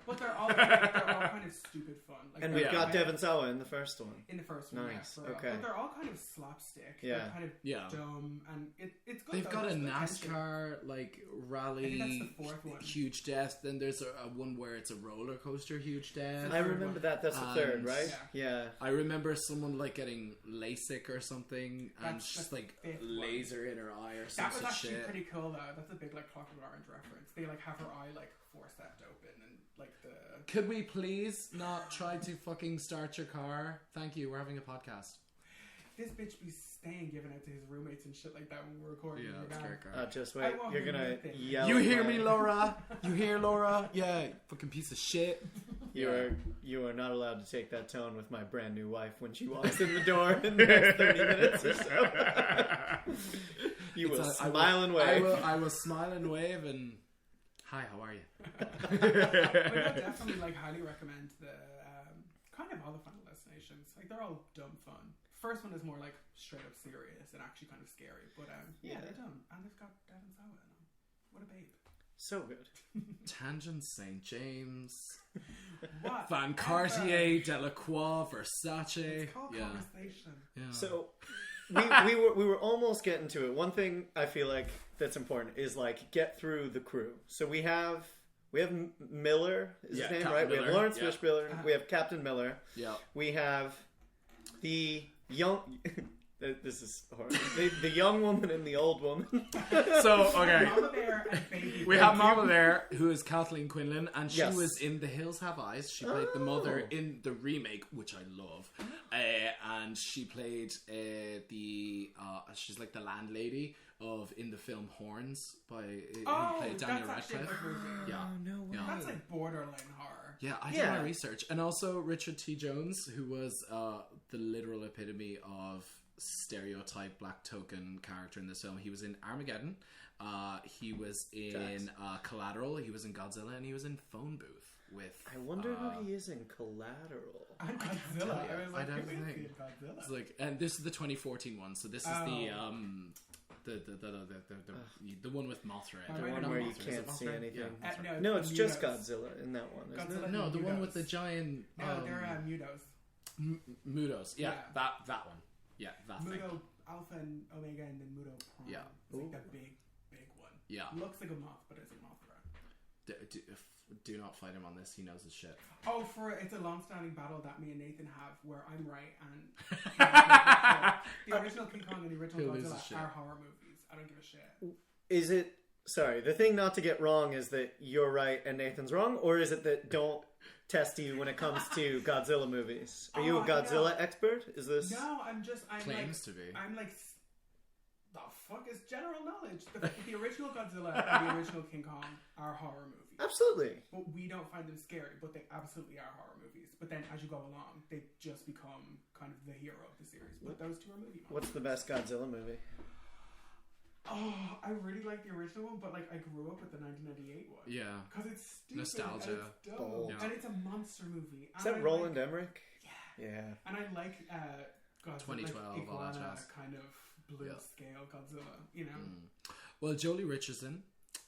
But they're all kind of stupid fun. Like, And they're we've got kind of- Devon Sawa in the first one. in the first one. Nice, Yeah, for real. okay. But they're all kind of slapstick. Yeah. They're kind of Yeah. dumb, and it's good. They've though. got a There's the tension. NASCAR like rally, I think that's the fourth one. huge death. Then there's a one where it's a roller coaster, huge death. I remember that. That's the third, And- right? Yeah. I remember someone like getting LASIK or something, and That's just the like fifth one. laser in her eye or some That was such actually shit. pretty cool, though. That's a big like Clockwork Orange reference. They like have her eye like forceps open and like the. Could we please not try to fucking start your car? Thank you. We're having a podcast. This bitch be staying giving out to his roommates and shit like that when we're recording. Yeah, in that's the great van. car. Just I wait. won't You're hear gonna nothing. yell. You at hear my- me, Laura? You hear Laura? Yeah, you fucking piece of shit. You are not allowed to take that tone with my brand new wife when she walks in the door in the next 30 minutes or so. You will smile and wave. I will smile and wave and hi, how are you? But I definitely like highly recommend the kind of all the Final Destinations. Like they're all dumb fun. First one is more like straight up serious and actually kind of scary. But yeah, they're dumb and they've got Devon Sawa in them. What a babe. So good. Tangent, St. James, What? Van Cartier, Delacroix, Versace. It's called Yeah. conversation. Yeah. So we were almost getting to it. One thing I feel like that's important is like get through the crew. So we have Miller is Yeah, his name, Captain right? We Miller, have Lawrence yeah. Fishbourne. We have Captain Miller. Yeah. We have the young. This is horrible. The young woman and the old woman. So, okay. Mama Bear and Baby We Bear. have Mama there, who is Kathleen Quinlan, and she Yes. was in The Hills Have Eyes. She played the mother in the remake, which I love. And she played she's like the landlady of in the film Horns by who played Daniel that's actually a Radcliffe. good movie. Yeah. no way. Yeah. That's like borderline horror. Yeah, I did Yeah. my research. And also Richard T. Jones, who was the literal epitome of stereotype black token character in this film. He was in Armageddon. He was in Collateral. He was in Godzilla, and he was in Phone Booth with. I wonder who he is in Collateral. And Godzilla. I was I like, don't who is think. he in Godzilla? It's like, and this is the 2014 one. So this is the one with Mothra. The The one Not where you Mothra, is it can't see Mothra? anything. Yeah. No, it's just Mutos. Godzilla in that one, isn't Godzilla. it? No, the one Mutos. with the giant. No, they're Mutos. Mutos. Yeah, Yeah. that one. Yeah, that thing. Muto Alpha and Omega and then Muto Prime. Yeah. It's like the big one. Yeah. Looks like a moth, but isn't Mothra. Do not fight him on this. He knows his shit. Oh, it's a long-standing battle that me and Nathan have where I'm right and the original King Kong and the original Who loses Godzilla shit? are horror movies. I don't give a shit. Is it? Sorry, the thing not to get wrong is that you're right and Nathan's wrong, or is it that don't test you when it comes to Godzilla movies? Are you a Oh, Godzilla no. expert? Is this? No, I'm Claims to be. I'm like, the fuck is general knowledge? The original Godzilla and the original King Kong are horror movies. Absolutely. But we don't find them scary, but they absolutely are horror movies. But then as you go along, they just become kind of the hero of the series. But those two are movie monsters. What's the best Godzilla movie? Oh, I really like the original one, but like I grew up with the 1998 one. Yeah. Because it's stupid. Nostalgia. And it's dumb. Bold. Yeah. And it's a monster movie. Is that Roland Emmerich? Yeah. Yeah. And I like Godzilla, 2012, like all that iguana jazz. kind of blue Yeah. scale Godzilla, you know? Well, Jolie Richardson,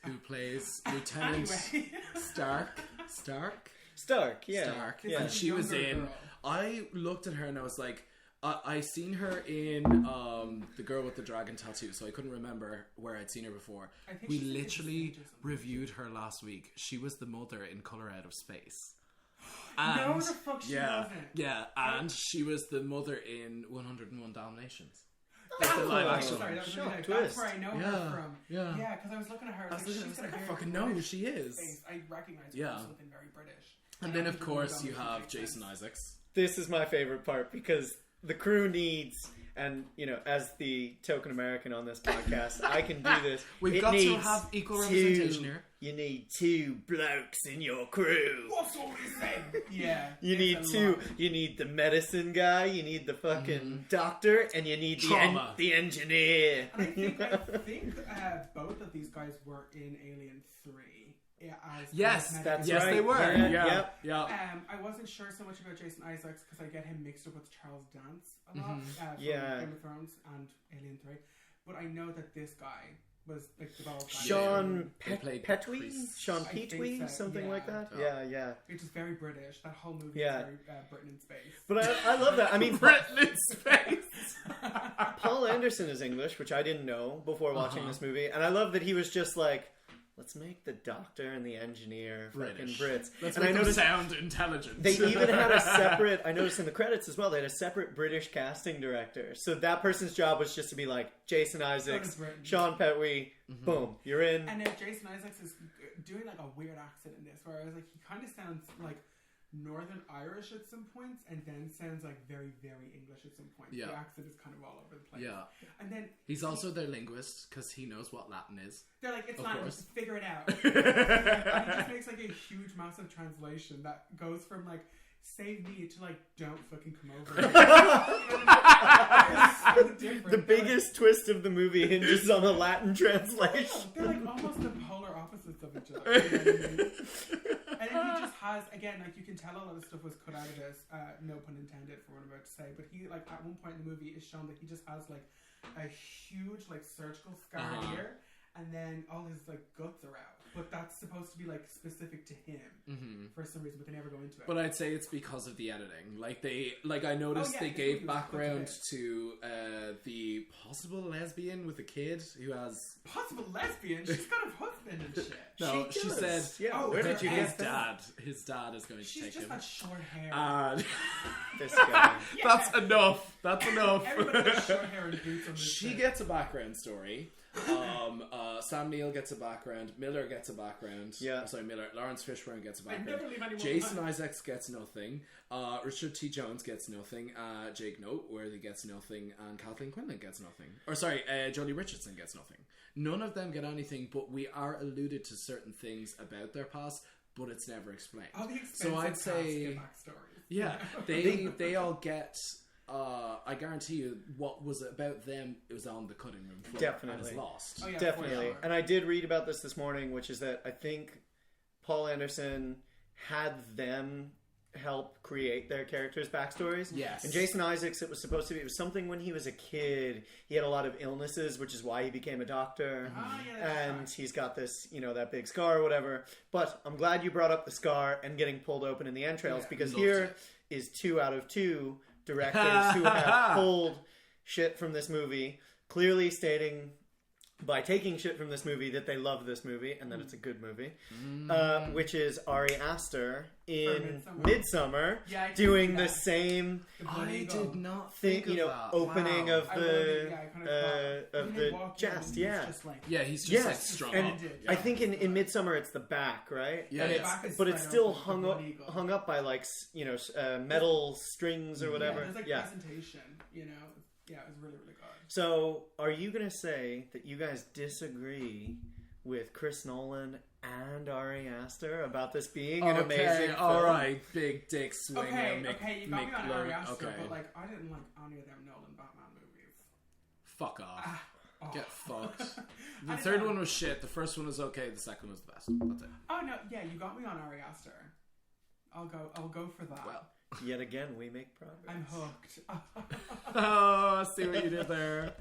who plays Lieutenant Anyway. Stark. Stark. Yeah. Stark. Yeah. And she was Younger in. girl. I looked at her and I was like, I seen her in The Girl with the Dragon Tattoo, so I couldn't remember where I'd seen her before. I think We she's in the literally stage or something. reviewed her last week. She was the mother in Color Out of Space. No, the fuck she wasn't. Yeah, and she was the mother in 101 Dalmatians. That's the live where I- action. sorry, that was Shock really good. twist. That's where I know Yeah, her from. yeah. Yeah, because I was looking at her. I was like, she's got a I very fucking know who British she is. face. I recognize her Yeah. as something very British. And then, of 101 course, you Dalmatians have makes Jason sense. Isaacs. This is my favorite part because the crew needs, and as the token American on this podcast, I can do this. We've It got to needs have equal representation here. you need 2 blokes in your crew. What's all he said? Yeah. You need it's a 2. lot. You need the medicine guy, you need the fucking doctor, and you need Trauma. the engineer. And I think both of these guys were in Alien 3. Yeah, as Yes, cosmetic that's yes, right. they were. Yeah, Yeah, yep. yeah. I wasn't sure so much about Jason Isaacs because I get him mixed up with Charles Dance a lot from Yeah. Game of Thrones and Alien 3. But I know that this guy was like developed by Sean They played Petrie? priests. Sean I think Petrie? so, Something yeah. like that? Oh. Yeah. which is very British. That whole movie Yeah. is very Britain in space. But I love that. I mean, Britain in space. Paul Anderson is English, which I didn't know before watching this movie. And I love that he was just like, let's make the doctor and the engineer fucking British. Brits. Let's and make I them noticed sound intelligent. they even had a separate, I noticed in the credits as well, they had a separate British casting director. So that person's job was just to be like, Jason Isaacs, Britain. Sean Petrie, boom, you're in. And then Jason Isaacs is doing like a weird accent in this, where I was like, he kind of sounds like Northern Irish at some points, and then sounds like very, very English at some points. Yeah. The accent is kind of all over the place. Yeah. And then He's also their linguist because he knows what Latin is. they're like, it's Of Latin, course. just figure it out. And he just makes like a huge, massive translation that goes from like, save me to like, don't fucking come over. You know what I mean? It's so different. The They're biggest twist of the movie hinges on a Latin translation. like, they're like almost the polar opposites of each other. You know what I mean? And then he just has, again, like you can tell a lot of stuff was cut out of this, no pun intended for what I'm about to say, but he, like, at one point in the movie is shown that he just has, like, a huge, like, surgical scar here, and then all his, like, guts are out. But that's supposed to be, like, specific to him for some reason, but they never go into it. But I'd say it's because of the editing. I noticed they this gave movie was background cut to the possible lesbian with a kid who has. Possible lesbian? She's got a husband and shit. No, she does. said. Yeah, Oh, where did you his get that? His dad is going to She's take just him. got short hair. And This guy. that's enough. That's enough. Everybody has short hair and boots on this She shit. gets a background story. Sam Neill gets a background. Miller gets a background. Yeah. Sorry, Miller. Lawrence Fishburne gets a I background. never leave anyone Jason behind. Isaacs gets nothing. Richard T. Jones gets nothing. Jake Noteworthy gets nothing. And Kathleen Quinlan gets nothing. Or sorry, Jodie Richardson gets nothing. None of them get anything, but we are alluded to certain things about their past, but it's never explained. All the expensive So I'd cast say, get backstories. yeah, they all get. I guarantee you, what was about them, it was on the cutting room floor. Definitely. And is lost. Oh, yeah, Definitely. for sure. And I did read about this morning, which is that I think Paul Anderson had them help create their characters' backstories. Yes. And Jason Isaacs, it was something when he was a kid. He had a lot of illnesses, which is why he became a doctor. Ah, yeah, that's And right. he's got this, that big scar or whatever. But I'm glad you brought up the scar and getting pulled open in the entrails, Yeah. because Loved here it. is 2 out of 2 directors who have pulled shit from this movie, clearly stating by taking shit from this movie that they love this movie and that it's a good movie, which is Ari Aster in Midsommar. Midsommar, Yeah, I did doing see the that. same The Blood I Eagle. did not thing, think of that. opening Wow. of I the wondered, yeah, I kind of of when they the walked in, chest, he's yeah. just like, Yeah, he's just Yes, like strung and up. did, I yeah. think in Midsommar it's the back, right? Yeah, and yeah. it's, Back is but it's spread still open, the Blood Eagle. hung up by like metal strings or Yeah, whatever. there's like Yeah. presentation, Yeah, it was really, really good. So, are you gonna say that you guys disagree with Chris Nolan and Ari Aster about this being an amazing film? all right, big dick swing. Okay, Mick, you got me on Ari Aster, okay. but like I didn't like any of them Nolan Batman movies. Fuck off. Oh. Get fucked. I The don't third know. one was shit. The first one was okay. The second was the best. That's it. Oh no, yeah, you got me on Ari Aster. I'll go for that. Well. Yet again, we make progress. I'm hooked. Oh, I see what you did there.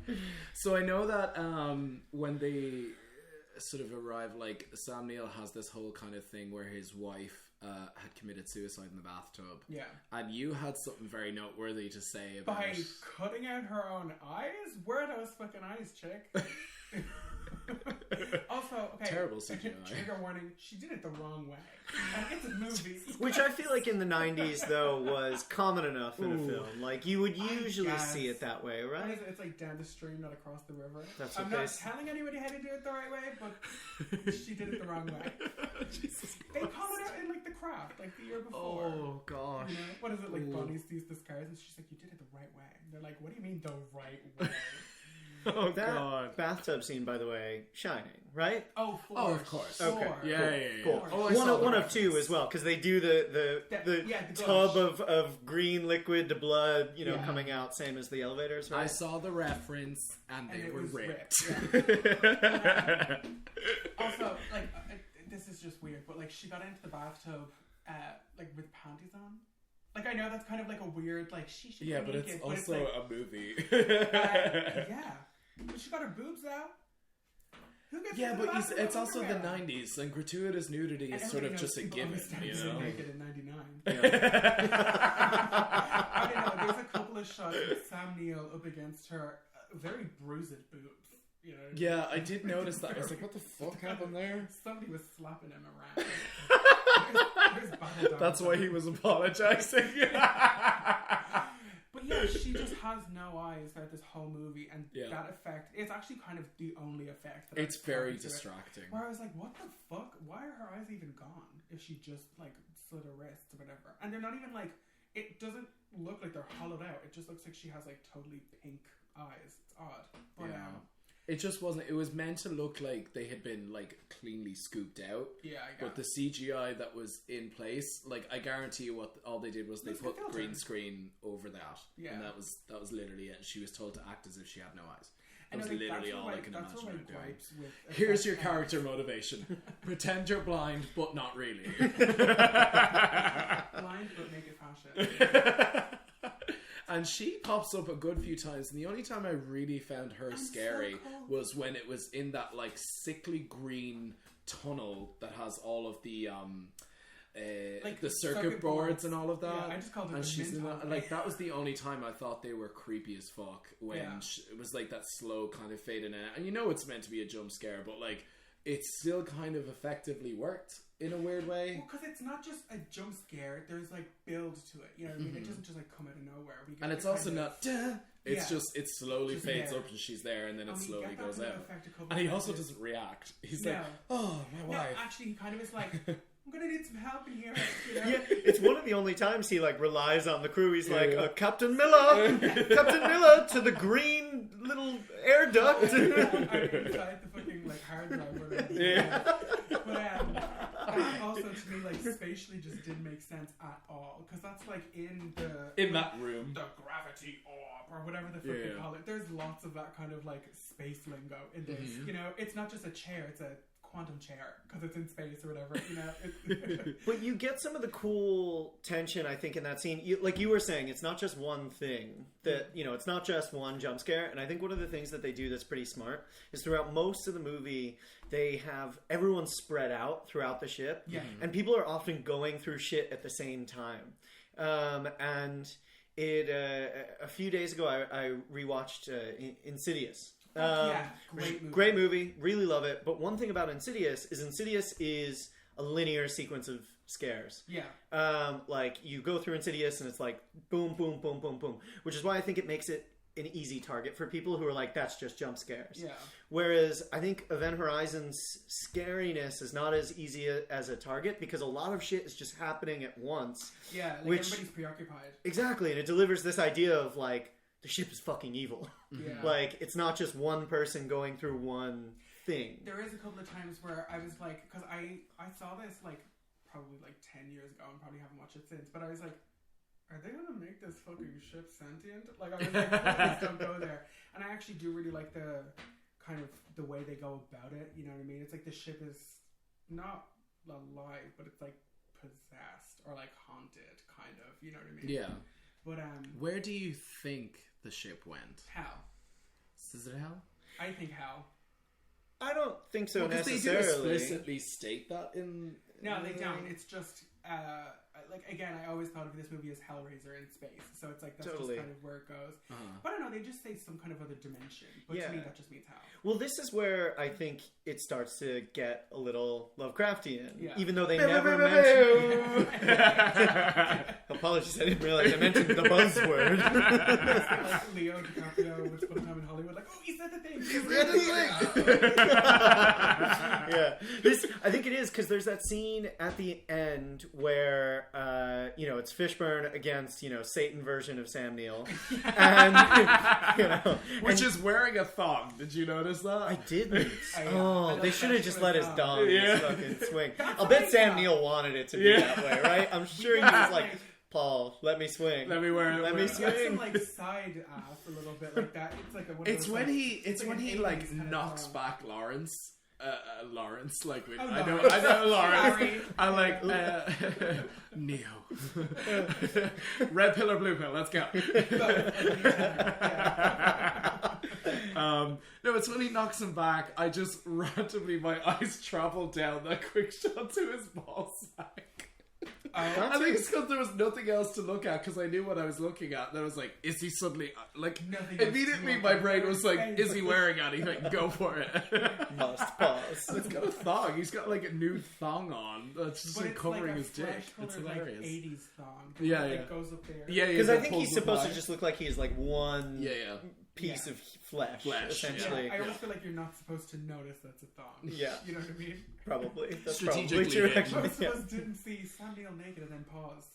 So I know that when they sort of arrive, like Sam Neill has this whole kind of thing where his wife had committed suicide in the bathtub. Yeah. And you had something very noteworthy to say about By it. cutting out her own eyes? Where are those fucking eyes, chick? Also, okay. Terrible CGI. Trigger warning, she did it the wrong way. And it's a movie. Which I feel like in the 90s, though, was common enough in a Ooh. film. Like, you would usually guess. see it that way, What right? is it? It's like down the stream, not across the river. That's I'm what not they telling anybody how to do it the right way, but she did it the wrong way. Jesus They called it out in like The Craft, like the year before. Oh, gosh. You know, what is it, like Ooh. Bonnie sees the scars and she's like, you did it the right way. And they're like, what do you mean the right way? Oh, That God. bathtub scene, by the way, Shining, right? Oh, for Oh, of course. sure. Okay. Yeah. Cool. Oh, I one saw of, the one of reference. two as well, because they do the tub gush. of green liquid to blood, Yeah. coming out, same as the elevators, right? I saw the reference, and they it were was ripped. Also, like, this is just weird, but like, she got into the bathtub, like with panties on. Like, I know that's kind of like a weird, like, she should Yeah, be but naked, it's but also like, a movie. yeah, but she got her boobs out. Who gets Yeah, into the but bathroom it's with also the underwear? 90s, and gratuitous nudity And is sort of everybody just a knows people given, always you started know? naked in '99. Yeah. I don't know. There's a couple of shots with Sam Neill up against her very bruised boobs. You know. Yeah, I did notice that. I was like, what the fuck happened there? Somebody was slapping him around. There's battle dogs. That's why he was apologizing. But yeah, she just has no eyes throughout this whole movie, and Yeah. that effect, it's actually kind of the only effect that It's I've very found to it. distracting. Where I was like, what the fuck? Why are her eyes even gone if she just like slit her wrists or whatever? And they're not even like, it doesn't look like they're hollowed out. It just looks like she has like totally pink eyes. It's odd. But Yeah. It just wasn't. It was meant to look like they had been like cleanly scooped out. yeah, I got But the CGI that was in place, like I guarantee you, what all they did was they It's put the filter. green screen over that, Yeah. and that was literally it. She was told to act as if she had no eyes. That And was I think literally that's all where I can that's imagine where her my doing. gripes with Here's effect your and- character motivation: pretend you're blind, but not really. blind, but make it fashion. And she pops up a good few times, and the only time I really found her I'm so scary cold. was when it was in that like sickly green tunnel that has all of the Like the circuit boards and all of that. Yeah, I just called it and the she's mint in that, tunnel. like that was the only time I thought they were creepy as fuck when Yeah. it was like that slow kind of fading in, and you know it's meant to be a jump scare, but like it still kind of effectively worked in a weird way. Well, because it's not just a jump scare. There's like build to it. You know what I mean? It doesn't just like come out of nowhere. We get And it's the also kind of- not. Duh. It's Yeah. just it slowly Just fades there. up and she's there, and then it And we slowly get that goes kind of out. effect a couple And he of also times. doesn't react. He's No. like, "Oh, my No, wife." actually, he kind of is like, I'm gonna need some help in here. You know? Yeah, it's one of the only times he like relies on the crew. He's like, Yeah. Captain Miller, Captain Miller to the green little air duct. I'm inside the fucking like hard drive or whatever. Yeah. But that also to me like spatially just didn't make sense at all, because that's like in that room. the gravity orb or whatever the fuck they Yeah. call it. There's lots of that kind of like space lingo in this. Mm-hmm. You know, it's not just a chair; it's a quantum chair because it's in space or whatever. You know. But you get some of the cool tension, I think, in that scene. Like you were saying, it's not just one thing. That it's not just one jump scare. And I think one of the things that they do that's pretty smart is throughout most of the movie, they have everyone spread out throughout the ship. Yeah. And people are often going through shit at the same time. And it a few days ago, I rewatched Insidious. Yeah, Great movie, really love it. But one thing about Insidious is a linear sequence of scares. Yeah. Like you go through Insidious and it's like boom, boom, boom, boom, boom, which is why I think it makes it an easy target for people who are like, that's just jump scares. Yeah. Whereas I think Event Horizon's scariness is not as easy as a target because a lot of shit is just happening at once. Yeah. Like Which- everybody's preoccupied. Exactly, and it delivers this idea of like the ship is fucking evil. Yeah. Like it's not just one person going through one thing. There is a couple of times where I was like, because I saw this like probably like 10 years ago and probably haven't watched it since, but I was like, are they gonna make this fucking ship sentient? Like I was like, please don't go there. And I actually do really like the kind of the way they go about it. You know what I mean? It's like the ship is not alive, but it's like possessed or like haunted, kind of. You know what I mean? Yeah. But Where do you think the ship went? hell, Is it hell? I think hell. I don't think so Because they do necessarily. explicitly state that in. No, they don't. It's just like again, I always thought of this movie as Hellraiser in space, so it's like that's Totally. just kind of where it goes. Uh-huh. But I don't know, they just say some kind of other dimension. But Yeah. to me, that just means hell. Well, this is where I think it starts to get a little Lovecraftian, Yeah. even though they never mention. Apologies, I didn't realize I mentioned the buzzword. Like Leo DiCaprio was put time in Hollywood, like, oh, he said the thing. Yeah, I think it is because there's that scene at the end where it's Fishbourne against Satan version of Sam Neill, and which is wearing a thong. Did you notice that? I didn't. They should have just let his dong Yeah. fucking swing. I'll bet Sam Neill wanted it to be that way, right? I'm sure he was like, Paul, let me swing. Let me wear it. Let me It's some swing. like side ass a little bit like that. It's like It's when he an like 80s kind of knocks song. back Lawrence. Lawrence, like Oh, I know Lawrence. Sorry. I like Neo. Red pill or blue pill? Let's go. No, it's when he knocks him back. I just randomly my eyes travel down that quick shot to his ball sack. I think it's because there was nothing else to look at because I knew what I was looking at. And I was like, is he suddenly like? Nothing else Immediately, to my look brain at. was like, is he wearing anything? Go for it. Must pause. He's got a thong. He's got like a new thong on. That's just But like it's covering like a his dick. fresh It's colored, hilarious. Like 80s thong. Yeah, Like yeah. goes up there. Yeah, Because I that think pulls he's the supposed pie. to just look like he's like one Yeah. piece of flesh essentially. Yeah, I always feel like you're not supposed to notice that's a thong. Yeah. You know what I mean? Probably. That's Strategically probably true, hidden. actually. Most Yeah. of us didn't see Sam Neill naked and then pause.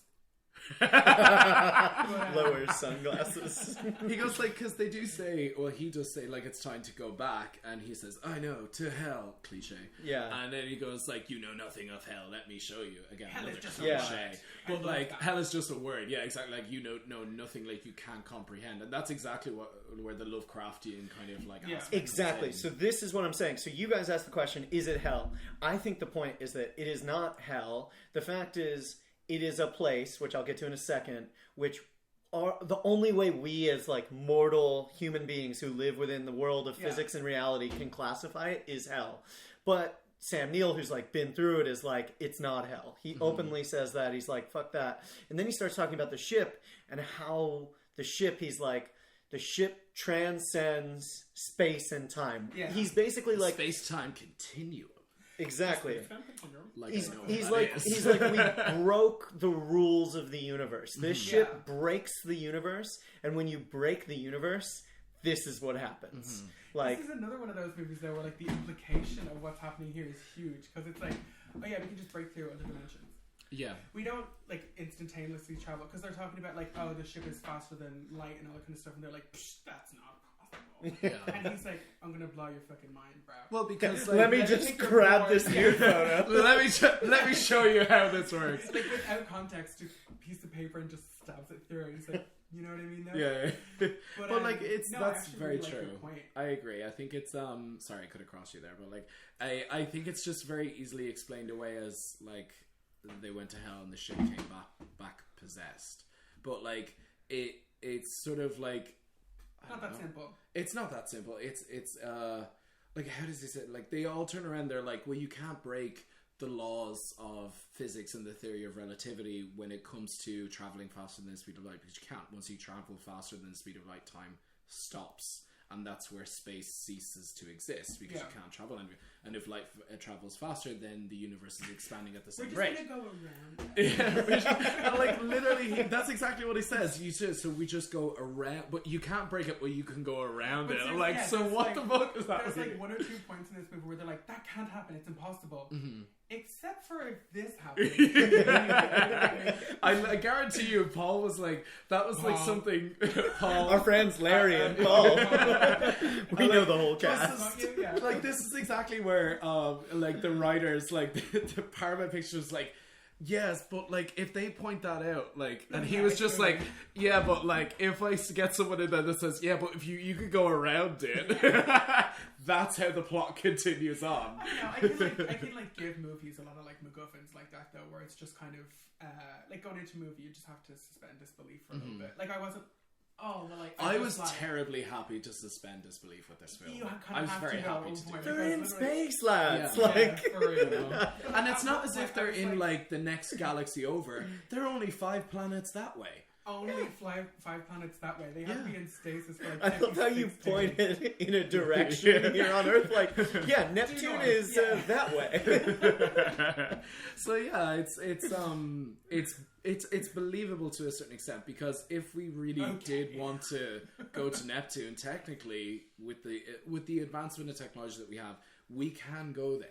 Lower sunglasses. He goes like, because they do say, well, he does say like it's time to go back, and he says, "I know, to hell," cliche. Yeah. And then he goes like, "You know nothing of hell. Let me show you." Again, Hell another is just a cliche. word. I But love like, that. hell is just a word. Yeah, exactly. Like you know nothing. Like you can't comprehend, and that's exactly where the Lovecraftian kind of like aspect Exactly. is. So this is what I'm saying. So you guys asked the question, is it hell? I think the point is that it is not hell. The fact is, it is a place, which I'll get to in a second, which are the only way we as like mortal human beings who live within the world of physics and reality can classify it is hell. But Sam Neill, who's like been through it, is like, it's not hell. He openly says that. He's like, fuck that. And then he starts talking about the ship and how the ship, he's like, the ship transcends space and time. Yeah. He's basically like, space-time continuum. exactly. Like He's, I know what he's that like is. he's like, we broke the rules of the universe. This ship breaks the universe, and when you break the universe, this is what happens. Like, This is another one of those movies though where like the implication of what's happening here is huge because it's like, oh yeah, we can just break through other dimensions. Yeah. We don't like instantaneously travel because they're talking about like, oh, the ship is faster than light and all that kind of stuff, and they're like, psh, that's not possible. Yeah. And he's like, I'm gonna blow your fucking mind, bro. Well, because like, let me just grab this nude photo. let me show you how this works. Like without context, just a piece of paper and just stabs it through. And he's like, you know what I mean? Though? Yeah. But like it's no, I that's actually very really like true. your point. I agree. I think it's sorry I could have crossed you there, but like I think it's just very easily explained away as like they went to hell and the ship came back possessed. But like it's sort of like Not that simple. It's not that simple. It's like how does he say it? Like they all turn around, they're like, well, you can't break the laws of physics and the theory of relativity when it comes to traveling faster than the speed of light, because you can't. Once you travel faster than the speed of light, time stops, and that's where space ceases to exist because you can't travel anywhere. And if light travels faster, then the universe is expanding at the We're same just rate. gonna go around. And like literally, that's exactly what he says. You say, so we just go around, but you can't break it, but you can go around But it. I'm there's- like, yeah, so there's what like- the fuck is that? There's like 1 or 2 points in this movie where they're like, that can't happen, it's impossible. Except for if this happens. I guarantee you, Paul was like, that was like Paul. something. Paul, Our friends Larry and Paul. We know the whole cast. Yeah. like this is exactly where like the writers, like the Paramount Pictures, like. Yes, but like if they point that out, like, and he was just like, yeah, but like if I get someone in there that says, yeah, but if you could go around it, that's how the plot continues on. I don't know. I can like give movies a lot of like MacGuffins like that though, where it's just kind of like going into a movie, you just have to suspend disbelief for a little bit. Like I wasn't. Oh well, like I just, was like, terribly happy to suspend disbelief with this film. You kind of I was have very to go happy to do overboard. it. They're in Because literally- space, lads. Yeah. Like, Yeah, for real. And it's not as if they're I was in like- like the next galaxy over. They're only 5 planets that way. only fly 5 planets that way. They have to be in stasis for like I love how you 56 days. pointed in a direction here on Earth, like, yeah, Neptune is that way. So yeah, it's believable to a certain extent, because if we really did want to go to Neptune, technically with the advancement of technology that we have, we can go there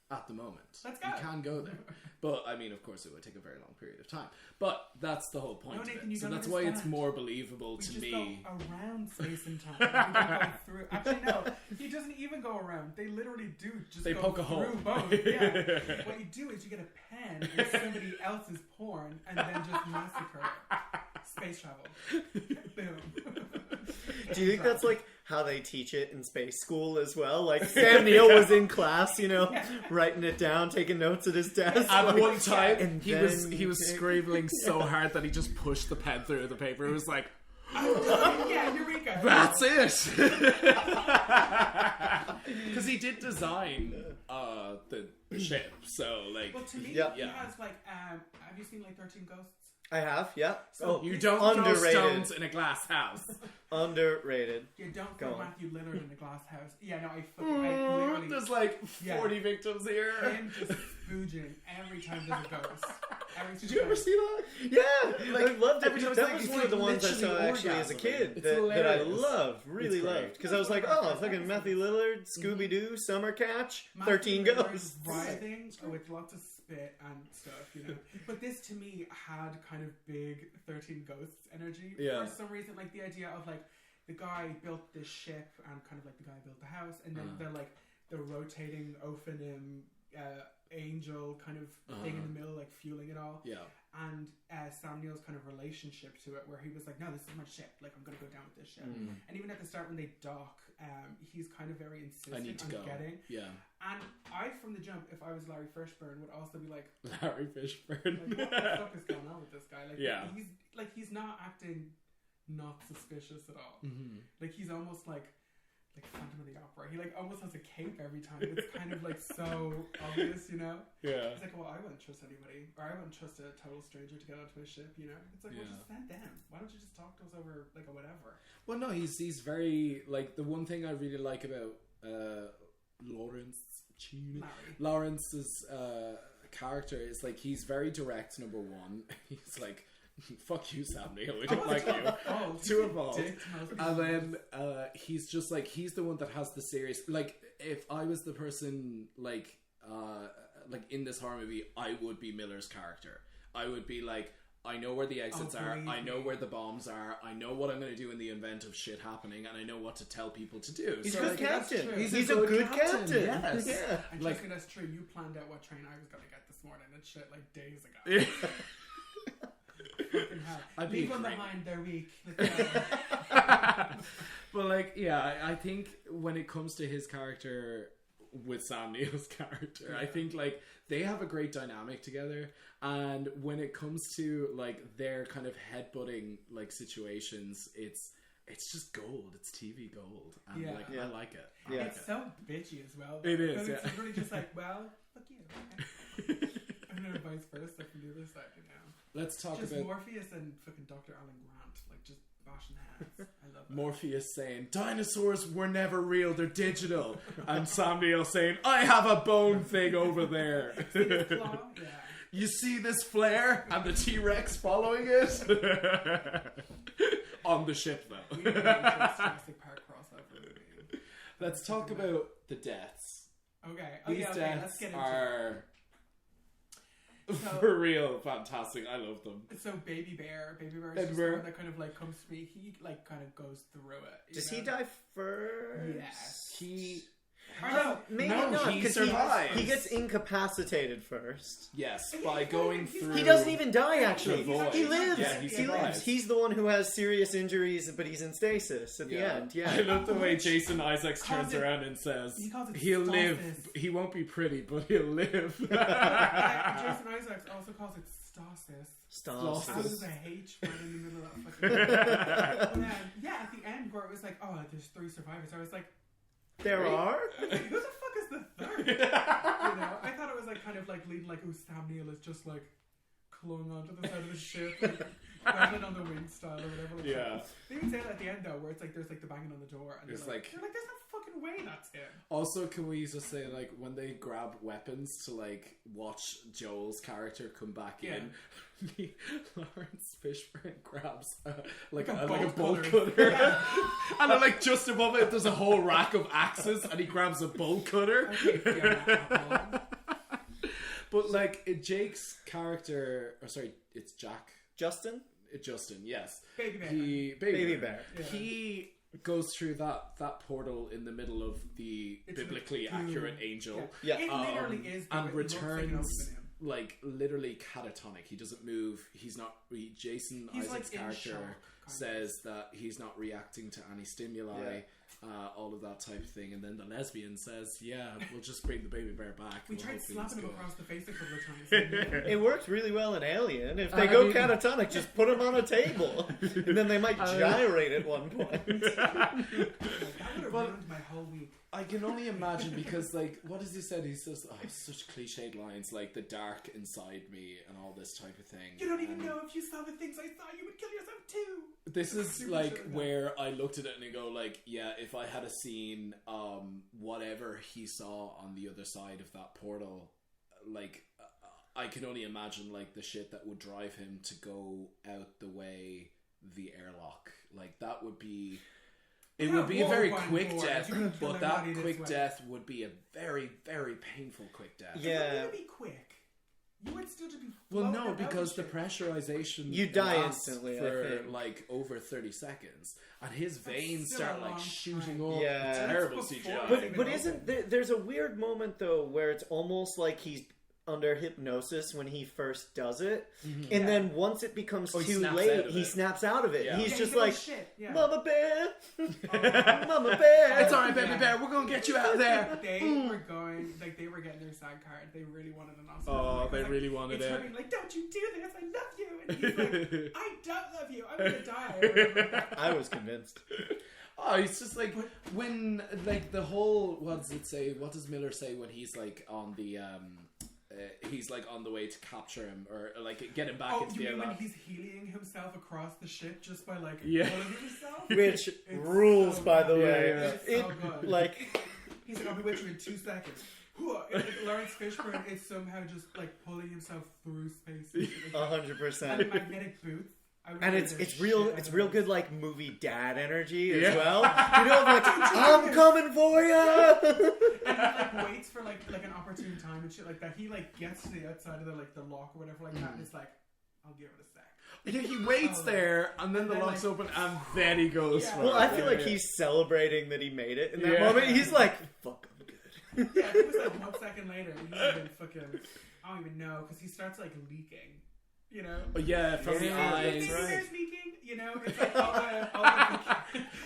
at the moment. Let's go. We can go there, but I mean, of course, it would take a very long period of time. But that's the whole point of Nathan, it. you So don't that's why it's understand. more believable to We me. just go around space and time. We don't go through. Actually, no. He doesn't even go around. They literally do just They go poke a hole. through both. Yeah. What you do is you get a pen with somebody else's porn and then just massacre it. Space travel. Boom. Do you think that's like how they teach it in space school as well? Like Sam Neill was in class, you know, writing it down, taking notes at his desk. At like, one time, and he was scribbling so hard that he just pushed the pen through the paper. It was like, Yeah, Eureka. that's it. Because he did design the ship, so like, Well, to me, Yeah. he has like, have you seen like 13 Ghosts? I have, yeah. So you don't throw underrated. stones in a glass house. Underrated. You don't Go throw on. Matthew Lillard in a glass house. Yeah, no, I literally... There's like 40 victims here. him just spooging every time there's a ghost. Did you ever see that? Yeah, Like, I loved it. every time it's That like- was it's one like of the ones I saw literally actually as a orgasming. kid It's that I hilarious. loved, really It's great. loved. Because I was like, oh, fucking Matthew Lillard, Scooby Doo, Summer Catch, 13 Matthew Lillard's Ghosts. Writhing with lots of spit and stuff, you know. But this to me had kind of big 13 Ghosts energy. Yeah. For some reason, like the idea of like the guy built this ship and kind of like the guy built the house, and then the rotating Ophanim angel kind of thing in the middle, like fueling it all. Yeah. And Sam Neill's kind of relationship to it, where he was like, no, this is my ship, like I'm gonna go down with this ship. And even at the start when they dock, he's kind of very I need insistent to on go. getting. Yeah. And I, from the jump, if I was Larry Fishbourne, would also be like, Larry Fishbourne. what the fuck is going on with this guy? Like, Yeah. he's not acting not suspicious at all. Like he's almost like Phantom of the Opera. He like almost has a cape every time. It's kind of like so obvious, you know. Yeah. He's like, well, I wouldn't trust anybody, or I wouldn't trust a total stranger to get onto a ship, you know. It's like, well, just send them. Why don't you just talk to us over like a whatever? Well, no, he's very like, the one thing I really like about Lawrence's character is like, he's very direct. Number one, he's like, fuck you, Sam Neill, we don't like you. Too involved. And then he's just like, he's the one that has the serious, like, if I was the person like in this horror movie, I would be Miller's character. I would be like, I know where the exits are, I know where the bombs are, I know what I'm going to do in the event of shit happening, and I know what to tell people to do. He's So, a good like, captain. He's He's a good captain. Yes. Yeah. And Like- trust me, that's true. You planned out what train I was gonna get this morning and shit like days ago. Fucking hell. I'd be Leave them great. behind, they're weak. Let's go. But like, yeah, I think when it comes to his character with Sam Neill's character, I think like they have a great dynamic together. And when it comes to like their kind of headbutting like situations, it's just gold. It's TV gold, and Yeah. like Yeah. I like it. I Yeah. like It's it. so bitchy as well. It is, Because yeah. It's really just like, well, fuck you. Okay. And then vice versa from the other side, you know. Let's talk Just about Morpheus and fucking Dr. Alan Grant, like just bashing heads. I love that. Morpheus saying, dinosaurs were never real, they're digital. And Sam Neill saying, I have a bone thing over there. Claw? Yeah. You see this flare? And the T-Rex following it? On the ship, though. We need to make this Jurassic Park crossover movie. Let's talk about the deaths. Okay. These Let's deaths get into are So- for real fantastic. I love them. it. So Baby Bear is Baby just Bear. the one that kind of like comes to me. He like kind of goes through it. you Does know? he die first? Yes. He, Or no, Maybe No, not, he 'cause survives. He gets incapacitated first. yes, by going through. He doesn't even die, actually. The void. He lives. Yeah, he he lives. survives. He's the one who has serious injuries, but he's in stasis at the end. I Yeah. love the way Jason Isaacs Calls turns it- around and says, he calls it he'll stasis. live. He won't be pretty, but he'll live. Jason Isaacs also calls it stasis. Stasis. How is a H right in the middle of that fucking But, yeah, at the end where it was like, oh, there's 3 survivors, I was like, There are. I was like, who the fuck is the third? You know, I thought it was like kind of like leading like, oh, Sam Neill is just like clung onto the side of the ship, like Goblin on the Wind style or whatever. Like Yeah. They even say that at the end though, where it's like there's like the banging on the door, and It's they're like- there's no fucking way that's him. Also, can we just say, like, when they grab weapons to, like, watch Joel's character come back in, Lawrence Fishburne grabs, like a bolt cutter. And then, like, just above it, there's a whole rack of axes, and he grabs a bolt cutter. But, like, Jake's character, or sorry, it's Jack. Justin, Yes. Baby Bear. Baby Bear. Yeah. He goes through that portal in the middle of the It's biblically like, accurate angel. Yeah. It literally is. And it looks like an returns opening. like literally catatonic. He doesn't move. He's not. Jason He's, Isaac's like, in character shock, kind says that he's not reacting to any stimuli. All of that type of thing, and then the lesbian says, "Yeah, we'll just bring the baby bear back." We We'll tried hope things slapping him go." across the face a couple of times. It worked really well in Alien. If they I go mean- catatonic, just put him on a table, and then they might gyrate at one point. That would have ruined my whole week. I can only imagine because, like, what has he said? He says, such cliched lines like "the dark inside me" and all this type of thing. You don't even And know if you saw the things I saw, you would kill yourself too. This is Super like sure where I looked at it and I go, like, yeah, if I had seen whatever he saw on the other side of that portal, like, I can only imagine like the shit that would drive him to go out the way the airlock. Like, that would be. It would be a very quick death, but that quick death would be a very, very painful quick death. It Yeah. would be quick. You would still just be. Well, floating no, about because the shit. pressurization You die lasts instantly, I for think. like over 30 seconds, and his veins still start a like long shooting time. up. Yeah. Terrible That's before CGI. it But isn't there's a weird moment though where it's almost like he's under hypnosis when he first does it, and then once it becomes Oh, he too snaps late, out of he it. snaps out of it. Yeah. He's Yeah, just he's like, like, shit. Yeah. "Mama bear, Oh. Mama bear." It's alright, baby bear. We're gonna get you out of there. They were going, like, they were getting their SAG card. They really wanted an Oscar. Oh, Like, they like, really wanted it's it. hurting, like, don't you do this? I love you. And he's like, I don't love you. I'm gonna die. Or whatever like that. I was convinced. Oh, it's just like when, like, the whole, what does it say? What does Miller say when he's like on the he's like on the way to capture him or like get him back Oh, into you the mean when airlock? he's healing himself across the ship just by like Yeah. pulling himself? Which It's rules, so by the good. way. It's It so good. like He's like, I'll be with you in 2 seconds. Lawrence Fishburne is somehow just like pulling himself through space. And 100%. magnetic boots. I would And wear it's the it's real shit out it's of real those. good like movie dad energy as Yeah. well. You know, like I'm coming for you. And he like waits for like an opportune time and shit like that. He like gets to the outside of the lock or whatever like that, and it's like, I'll give it a sec. Yeah, he waits there, and then And the then, lock's like- open, and then he goes Yeah. for Well, it. I feel Yeah, like yeah. he's celebrating that he made it in that Yeah. moment. He's like, "Fuck, I'm good." Yeah, it was like 1 second later, and he's been fucking. I don't even know because he starts like leaking. You know. Oh, yeah, from the Yeah, eyes. that's right. There's leaking. You know, it's like all the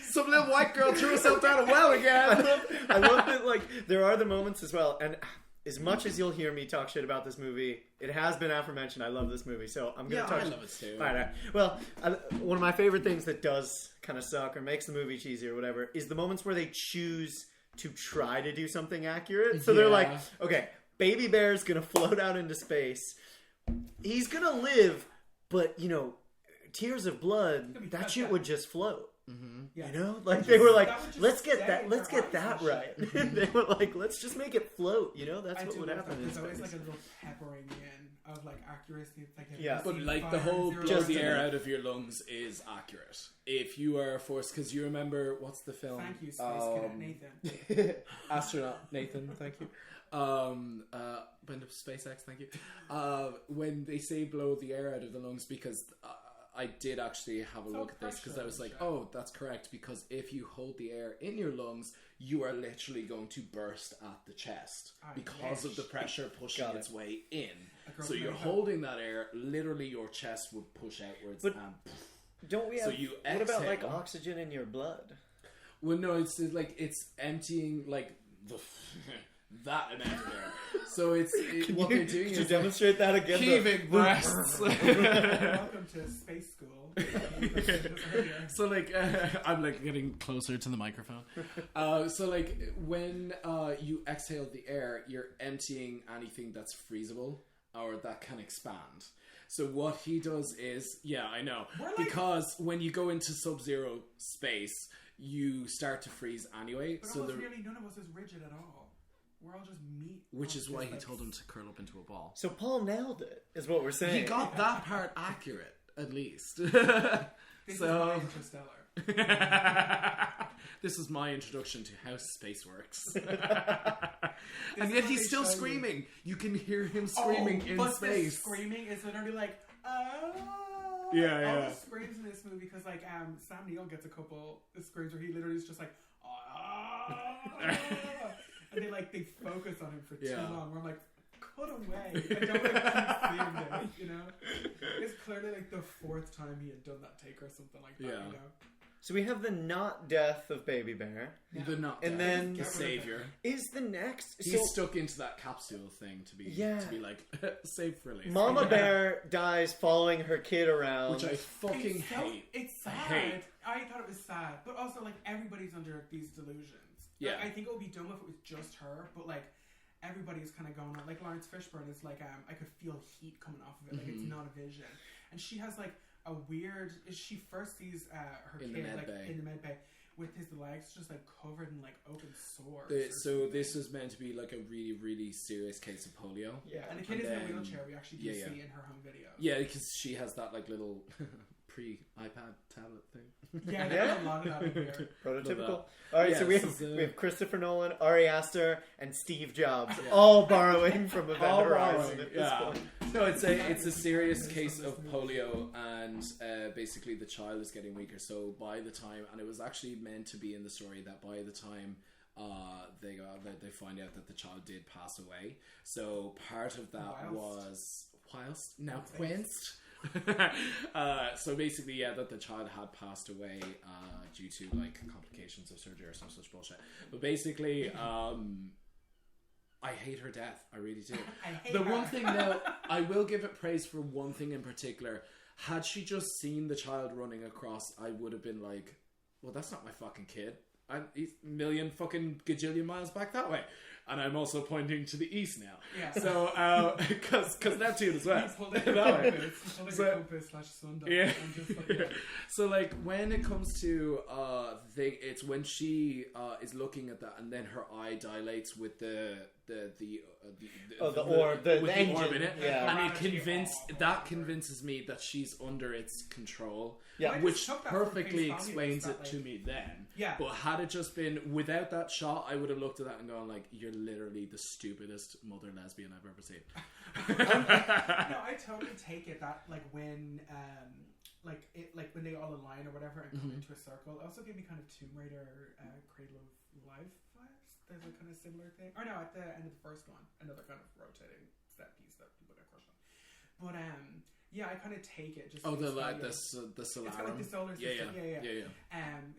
Some little white girl threw herself down a well again. I love that. Like, there are the moments as well. And as much as you'll hear me talk shit about this movie, it has been aforementioned. I love this movie, so I'm gonna Yeah, talk. I love it too. All right. Well, one of my favorite things that does kind of suck or makes the movie cheesy or whatever is the moments where they choose to try to do something accurate. So they're like, Yeah. okay, Baby Bear's gonna float out into space. He's gonna live, but you know, tears of blood, be that cut shit back. would just float. Yeah. You know, like they were like, that would just let's get stay that, in let's their get that eyes and right. shit. They were like, let's just make it float. You know, that's I what do would love happen that. in There's always space. like a little peppering in of like accuracy. It's like Yeah. But like the whole blow Just the air enough. out of your lungs is accurate. If you are forced, because you remember what's the film? Thank you, Space Cadet Nathan. Astronaut Nathan, thank you. Went up SpaceX, thank you. When they say blow the air out of the lungs, because I did actually have a It's look all at this because I was like, pressure and oh, that's correct. Because if you hold the air in your lungs, you are literally going to burst at the chest because of the pressure pushing Got it. its way in. girl So you're made that. holding that air, literally your chest would push outwards But- and Don't we have? So you what about like exhale. oxygen in your blood? well, no, it's like it's emptying like the that amount of air. So it's what they're doing Could you is demonstrate that again? heaving breasts. Welcome to space school. So like I'm like getting closer to the microphone. So like when you exhale the air, you're emptying anything that's freezable or that can expand. So what he does is, yeah, I know, We're like- because when you go into Sub-Zero space, you start to freeze anyway. But So almost the really none of us is rigid at all. We're all just meat. which is why he Like, told him to curl up into a ball. So Paul nailed it, is what we're saying. He got that part accurate, at least. This is So- my Interstellar. This is my introduction to how space works. This And is yet what he's they still show you. screaming. You can hear him screaming in but space. The screaming is literally like, oh. Yeah, All yeah. the screams in this movie, because like Sam Neill gets a couple of screams where he literally is just like, and they focus on him for too Yeah. long. Where I'm like, cut away. I don't want to keep seeing this. You know, it's clearly like the fourth time he had done that take or something like that. Yeah. You know. So we have the not death of Baby Bear. The not And dead, then- the savior. Is the next... He's so stuck into that capsule thing to be like safe for release. Mama Bear dies following her kid around. Which I fucking hate. It's sad. hate. I thought it was sad, but also like everybody's under these delusions. Yeah. Like, I think it would be dumb if it was just her, but like everybody's kind of going on. Like Lawrence Fishburne is like, I could feel heat coming off of it. Like it's not a vision, and she has like a weird. She first sees her In the kid med like bay. in the med bay with his legs just like covered in like open sores. So this was meant to be like a really, really serious case of polio. Yeah. and the kid and is in a then- wheelchair. We actually do yeah, yeah. see in her home video. Yeah, because she has that like little pre-iPad tablet thing. Yeah, there's a lot of that in here. Prototypical. Love All right, Yeah, so we this have, is, we have Christopher Nolan, Ari Aster, and Steve Jobs, all borrowing from Event All Horizon borrowing, at this yeah. point. No, it's a serious case of polio, and basically the child is getting weaker. So by the time, and it was actually meant to be in the story that by the time they find out that the child did pass away. So part of that was whence. So basically, yeah, that the child had passed away due to like complications of surgery or some such bullshit. But basically, I hate her death. I really do. I hate The her. one thing now, I will give it praise for one thing in particular. Had she just seen the child running across, I would have been like, well, that's not my fucking kid. He's a million fucking gajillion miles back that way. And I'm also pointing to the east now. Yeah. So, because Neptune is west. He's holding That a way. compass. He's holding So- a compass / sundial. Yeah. And just like, yeah. So like when it comes to it's when she is looking at that, and then her eye dilates with the orb, the with the engine, orb in it, yeah. and it convinces me that she's under its control, Yeah. I just which took that for perfectly face value, explains that, it to like- me then. Yeah. But had it just been without that shot, I would have looked at that and gone like, "You're literally the stupidest mother lesbian I've ever seen." No, I totally take it that like when when they all align or whatever and come into a circle. It also gave me kind of Tomb Raider, Cradle of Life vibes. There's a kind of similar thing. Or no, at the end of the first one, another kind of rotating set piece that people get crushed on. But yeah, I kind of take it. Just Oh, the face value. the It's Solarum. got like the solar system. yeah.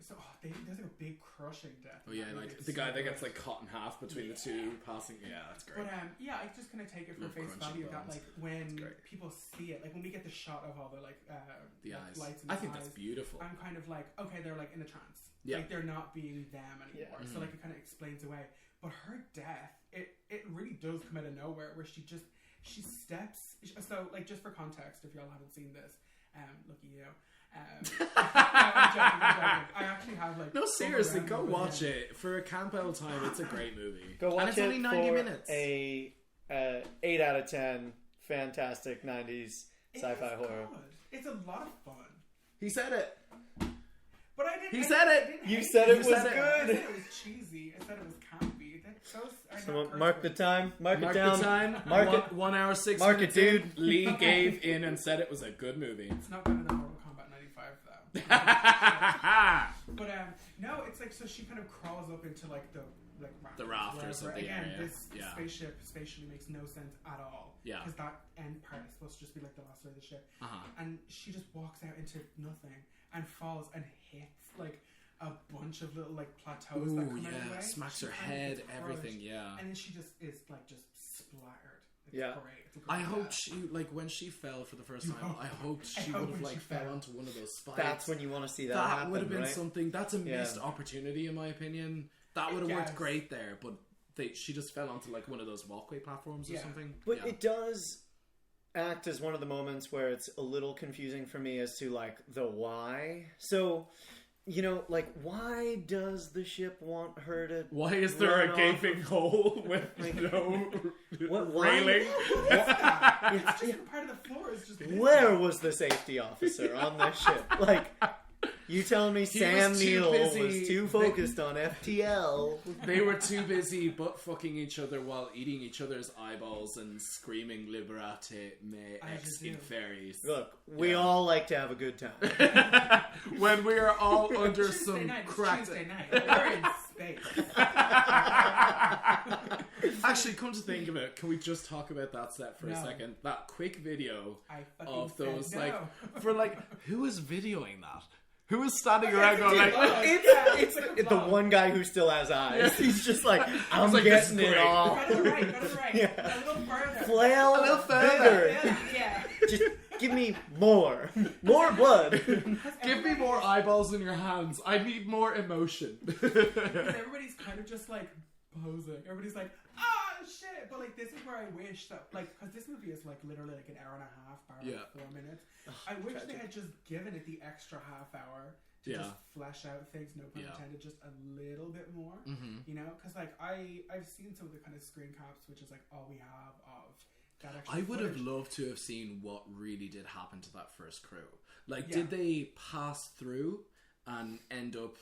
So there's like a big crushing death. Oh yeah, in that like movie. It's the guy so that gets good. like cut in half between the two passing. Yeah, that's great. But yeah, I just kind of take it for Love face crunching value that bones. like when great. people see it, like when we get the shot of all the like The like, eyes. lights in I the think eyes, that's beautiful. I'm kind of like, okay, they're like in a trance. Yeah. Like they're not being them anymore. Yeah. So like it kind of explains away. But her death, it really does come out of nowhere where she steps. So like just for context, if y'all haven't seen this, lucky you. I'm joking. I actually have like. No, seriously, some go random watch video. it for a Campbell time. It's a great movie. Go watch and it's it only 90 for minutes. a 8 out of 10 fantastic 90s sci-fi It is horror. good. It's a lot of fun. He said it. But I didn't. He I said didn't- it. I didn't You hate said it was said it. I good. said it was cheesy. I said it was campy. Those are Someone not curse mark the words. time. Mark Mark it down. the time. Mark one, it. 1 hour 6 Mark minutes it, in, dude. Lee gave in and said it was a good movie. It's not better than Mortal Kombat 95 though. But no, it's like so she kind of crawls up into like the rafters of wherever. the Again, area. this Yeah. spaceship spatially makes no sense at all. Yeah. Because that end part is supposed to just be like the last line of the ship. And she just walks out into nothing and falls and hits like a bunch of little like plateaus that Ooh, come out of the yeah. way. Smacks She her kind of head, gets everything, crushed. yeah. And then she just is like just splattered. It's Yeah. great. It's a great I hope death. she, like, when she fell for the first You time, hope. I hoped I she hope would have, when like, she fell fell. onto one of those spikes. That's when you want to see that That happen, would have been right? something. That's a missed Yeah. opportunity, in my opinion. That would have Yes. worked great there, but she just fell onto, like, one of those walkway platforms or Yeah. something. But Yeah. it does. act is one of the moments where it's a little confusing for me as to, like, the why. So, you know, like, why does the ship want her to... Why is there a gaping hole with no railing? It's just part of the floor is just... Where was the safety officer on this ship? Like... You telling me Sam Niel was too focused on FTL? They were too busy butt fucking each other while eating each other's eyeballs and screaming "Liberate me ex inferis." Look, we all like to have a good time. When we are all under Tuesday some night, crack. Tuesday night. We're in space. Actually, come to think of it, can we just talk about that set for a No. second? That quick video I fucking of said those, no. like, for like, who is videoing that? Who is standing around going like, It's the one guy who still has eyes. He's just like, I'm like, this is getting it great. all. Go to the right, go to the right. Yeah. A little further. Flail A little further. bigger. Yeah. Just give me more. More blood. give me more eyeballs in your hands. I need more emotion. Because everybody's kind of just like posing. Everybody's like, shit. But like, this is where I wish that, like, because this movie is like literally like an hour and a half, like 4 minutes. I wish they had just given it the extra half hour to just flesh out things, no pun intended, just a little bit more. You know, because like I've seen some of the kind of screen caps, which is like all we have of that extra I would have footage. loved to have seen what really did happen to that first crew. Like, did they pass through and end up...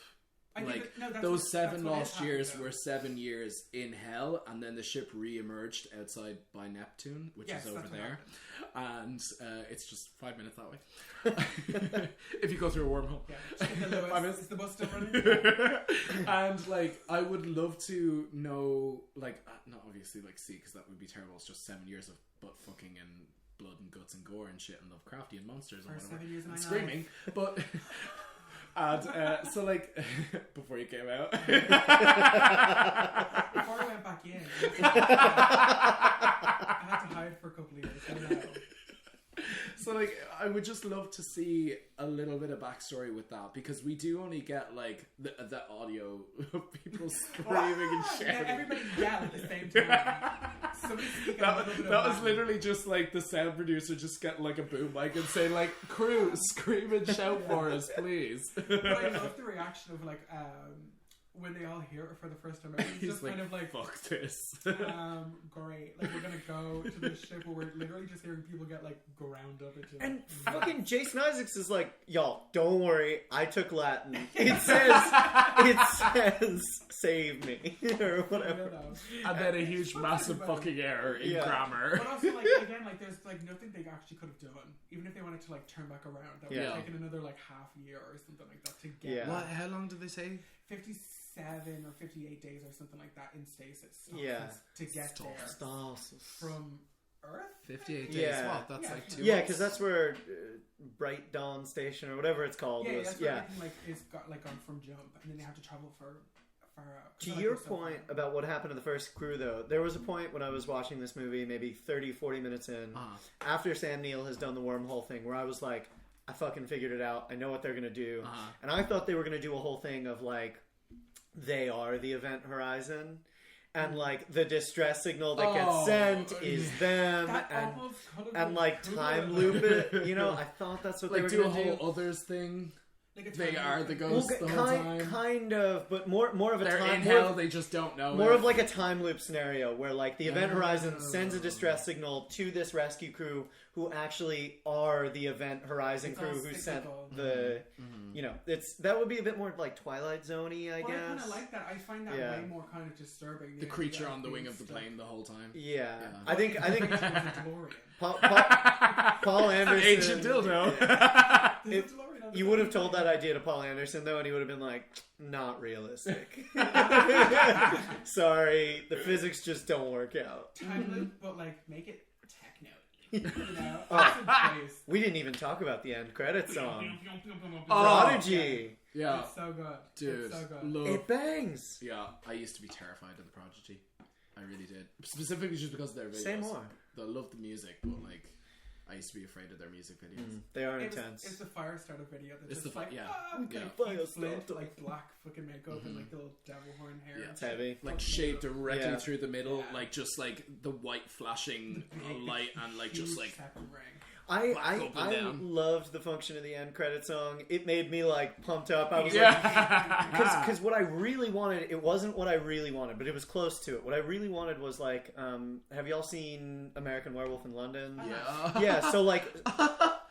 I think Like, that's those what- 7 that's what lost is years happening, were 7 years in hell, and then the ship re-emerged outside by Neptune, which is over that's what there. happened. And it's just 5 minutes that way. If you go through a wormhole. Yeah, just hit the 5 Lewis. minutes. Is the bus still running? And, like, I would love to know, like, not obviously, like, see, because that would be terrible. It's just 7 years of butt fucking and blood and guts and gore and shit and Lovecraftian monsters and First whatever. 7 years of my And life. screaming. But... And so, like, before you came out, Before I went back in, I had to hide for a couple of years. I don't know. so like, I would just love to see a little bit of backstory with that, because we do only get like the audio of people screaming and shouting. Yeah, everybody yell at the same time. Somebody speak a little bit of That was Latin. literally just like the sound producer just getting like a boom mic and saying like, "Crew, scream and shout for us, please." But I love the reaction of like when they all hear it for the first time. It's He's just like, kind of like, "Fuck this." great. Like, we're gonna go to this ship where we're literally just hearing people get like ground up into And fucking Jason Isaacs is like, y'all, don't worry, I took Latin. It says, save me, or whatever. And then a huge, massive fucking error in grammar. But also, like, again, like, there's like nothing they actually could have done, even if they wanted to like turn back around. That would have taken another like half year or something like that to get. Yeah. What? How long did they say? 57 or 58 days or something like that in stasis. To get there from Earth. 58 days. Yeah. What? That's like 2 Yeah, months. because that's where Bright Dawn Station or whatever it's called was. That's where everything like is got like gone from jump, and then they have to travel for far out. To your point about what happened to the first crew, though, there was a point when I was watching this movie, maybe 30, 40 minutes in, after Sam Neill has done the wormhole thing, where I was like, I fucking figured it out. I know what they're going to do. And I thought they were going to do a whole thing of, like, they are the event horizon. And, like, the distress signal that gets sent is them. And like, time loop it. You know, I thought that's what like, they were do going to do. a whole others thing. Like They are the ghosts the whole time. Kind of, but more of a They're time. in hell, they just don't know More it. of like a time loop scenario where like the event horizon sends a distress signal to this rescue crew who actually are the event horizon crew who sent the you know, that would be a bit more like Twilight Zone-y, I guess. I kind of like that. I find that way more kind of disturbing. The creature on the wing of the plane the whole time. Yeah. I think DeLorean. Paul Anderson. Ancient dildo. You would have told that idea to Paul Anderson, though, and he would have been like, not realistic. Sorry, the physics just don't work out. Time loop, but like, make it techno. You know? We didn't even talk about the end credit song. Prodigy. Yeah. It's so good. Dude, it's so good. love. It bangs. Yeah, I used to be terrified of the Prodigy. I really did. Specifically just because of their videos. Say more. I love the music, but like, I used to be afraid of their music videos. They are It's intense. the Firestarter video. That's It's just the like, yeah. Flint, like black fucking makeup and like the little devil horn hair. Yeah. and It's shit. heavy. Like shaped directly Yeah. through the middle, Yeah. like just like the white flashing light and like just Huge like second ring. I up and down. loved the function of the end credit song. It made me like pumped up. I was like, yeah. because what I really wanted, it wasn't what I really wanted, but it was close to it. What I really wanted was like, have y'all seen American Werewolf in London? Yeah. Yeah. So like,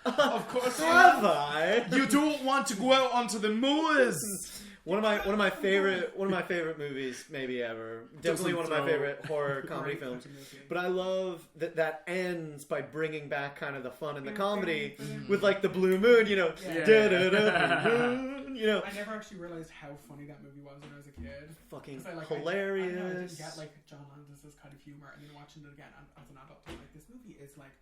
Of course. have I? You don't want to go out onto the moors. One of my favorite movies maybe ever. Definitely one of my favorite horror comedy Great films. fucking movie. But I love that ends by bringing back kind of the fun and the comedy with like the blue moon, you know, Yeah. da-da-da, blue moon, you know, I never actually realized how funny that movie was when I was a kid. fucking 'Cause I, like, hilarious. I didn't get like John Landis's kind of humor, and then watching it again as an adult, I'm like, this movie is like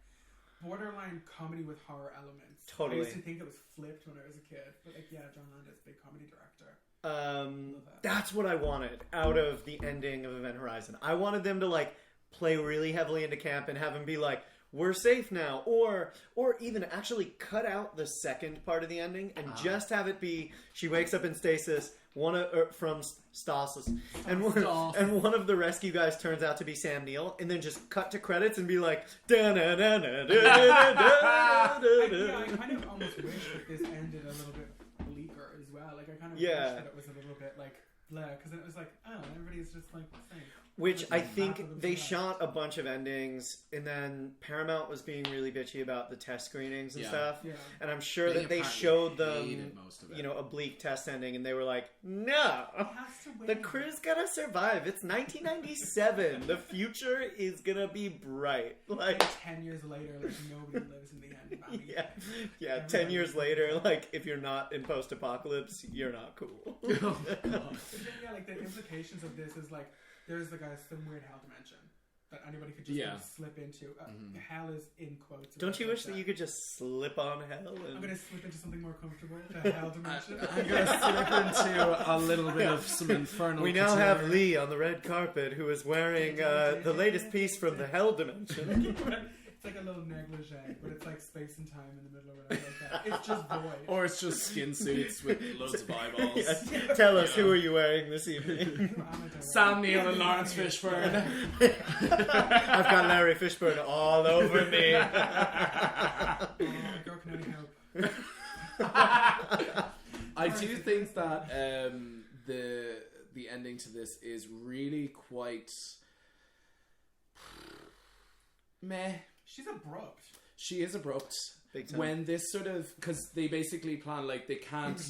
borderline comedy with horror elements. Totally. I used to think it was flipped when I was a kid, but like, yeah, John Landis, big comedy director. That's what I wanted out of the ending of Event Horizon. I wanted them to like play really heavily into camp and have him be like, we're safe now, or even actually cut out the second part of the ending and just have it be she wakes up in stasis, from stasis, and one of the rescue guys turns out to be Sam Neill, and then just cut to credits and be like, da da da da da da da I kind of almost wish that this ended a little bit bleaker as well. Like I kind of wish that it was a little bit like blah, because it was like, oh, everybody's just like the same. Which I Half think of them they survived. shot a bunch of endings, and then Paramount was being really bitchy about the test screenings and Yeah. stuff. Yeah. And I'm sure They that they apparently showed them, hated most of it. you know, a bleak test ending, and they were like, "No, Has to win. the crew's gonna survive. It's 1997. The future is gonna be bright." Like, 10 years later, like nobody lives in the end of Annie. yeah. 10 years later, like if you're not in post-apocalypse, you're not cool. But then, yeah, like the implications of this is like there's like some weird hell dimension that anybody could just kind of slip into. Hell is in quotes. Don't you wish that you could just slip on hell? And... I'm gonna slip into something more comfortable. The hell dimension. I'm gonna slip into a little bit of some infernal. We now couture. have Lee on the red carpet, who is wearing the latest piece from the Hell Dimension. It's like a little negligee, but it's like space and time in the middle or whatever like that. It's just void. Or it's just skin suits with loads of eyeballs. Yeah. Tell us, who are you wearing this evening? Who am I to Sam Neill and Lawrence Fishbourne. I've got Larry Fishbourne all over me. Oh, girl, can I help? I do think that the ending to this is really quite meh. She's abrupt. She is abrupt. Big time. When this sort of, because they basically plan like they can't,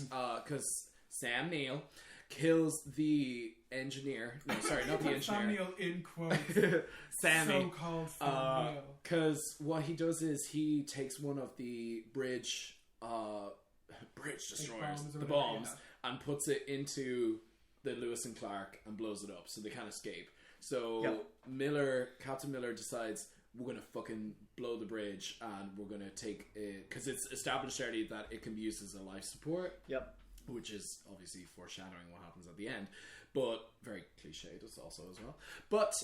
because Sam Neill kills the engineer. No, sorry, not the Sam engineer. Neill in quotes. Sammy. So-called Sam Neill. Because what he does is he takes one of the bridge destroyers, bombs or the whatever, bombs, and puts it into the Lewis and Clark and blows it up, so they can't escape. So Captain Miller decides, we're gonna fucking blow the bridge, and we're gonna take it because it's established already that it can be used as a life support. Yep. Which is obviously foreshadowing what happens at the end, but very cliched also as well. But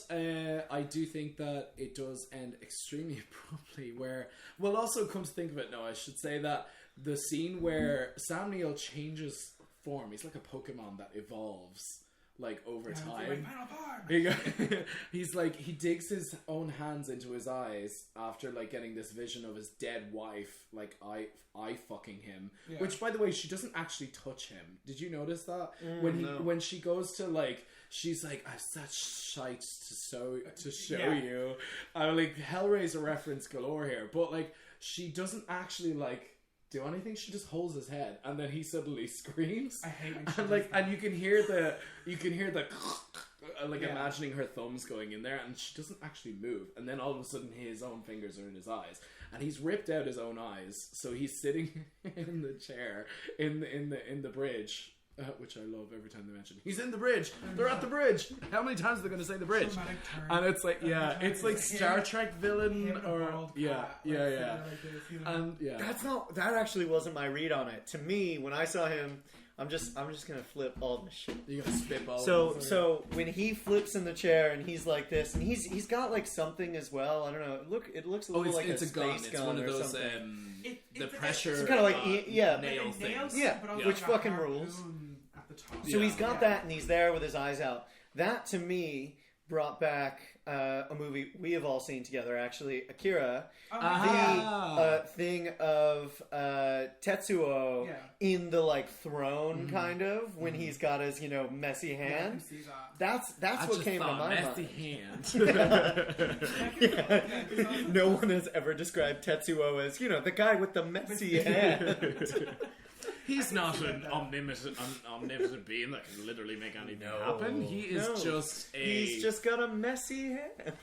I do think that it does end extremely abruptly. Where, well, also come to think of it, no, I should say that the scene where Sam Neill changes form, he's like a Pokemon that evolves like over time. He's like, he digs his own hands into his eyes after like getting this vision of his dead wife, like I fucking him. Yeah. Which, by the way, she doesn't actually touch him. Did you notice that? When she goes to like, she's like, I've such shite to show you. I'm like, Hellraiser reference galore here, but like she doesn't actually like do anything. She just holds his head, and then he suddenly screams. I hate when she and does like, that. and you can hear the like imagining her thumbs going in there, and she doesn't actually move. And then all of a sudden, his own fingers are in his eyes, and he's ripped out his own eyes. So he's sitting in the chair in the bridge. Which I love every time they mention. He's in the bridge. They're at the bridge. How many times are they going to say the bridge? And it's like, yeah, it's like Star Trek villain or yeah. And yeah, That actually wasn't my read on it. To me, when I saw him, I'm just gonna flip all this shit. You're gonna spitball. So when he flips in the chair and he's like this, and he's got like something as well. I don't know. It looks a little like it's a a gun. space It's gun one of or those something. the pressure. It's kind of like nail Nails, things. Yeah, but also which like a fucking rules. harpoon at the top. So he's got that, and he's there with his eyes out. That to me brought back a movie we have all seen together, actually, Akira. The thing of Tetsuo in the like throne, kind of, when he's got his messy hand. That's what came to my messy mind. hand. No one has ever described Tetsuo as the guy with the messy hand. He's not an omnipotent being that can literally make anything happen. He is He's just got a messy hand.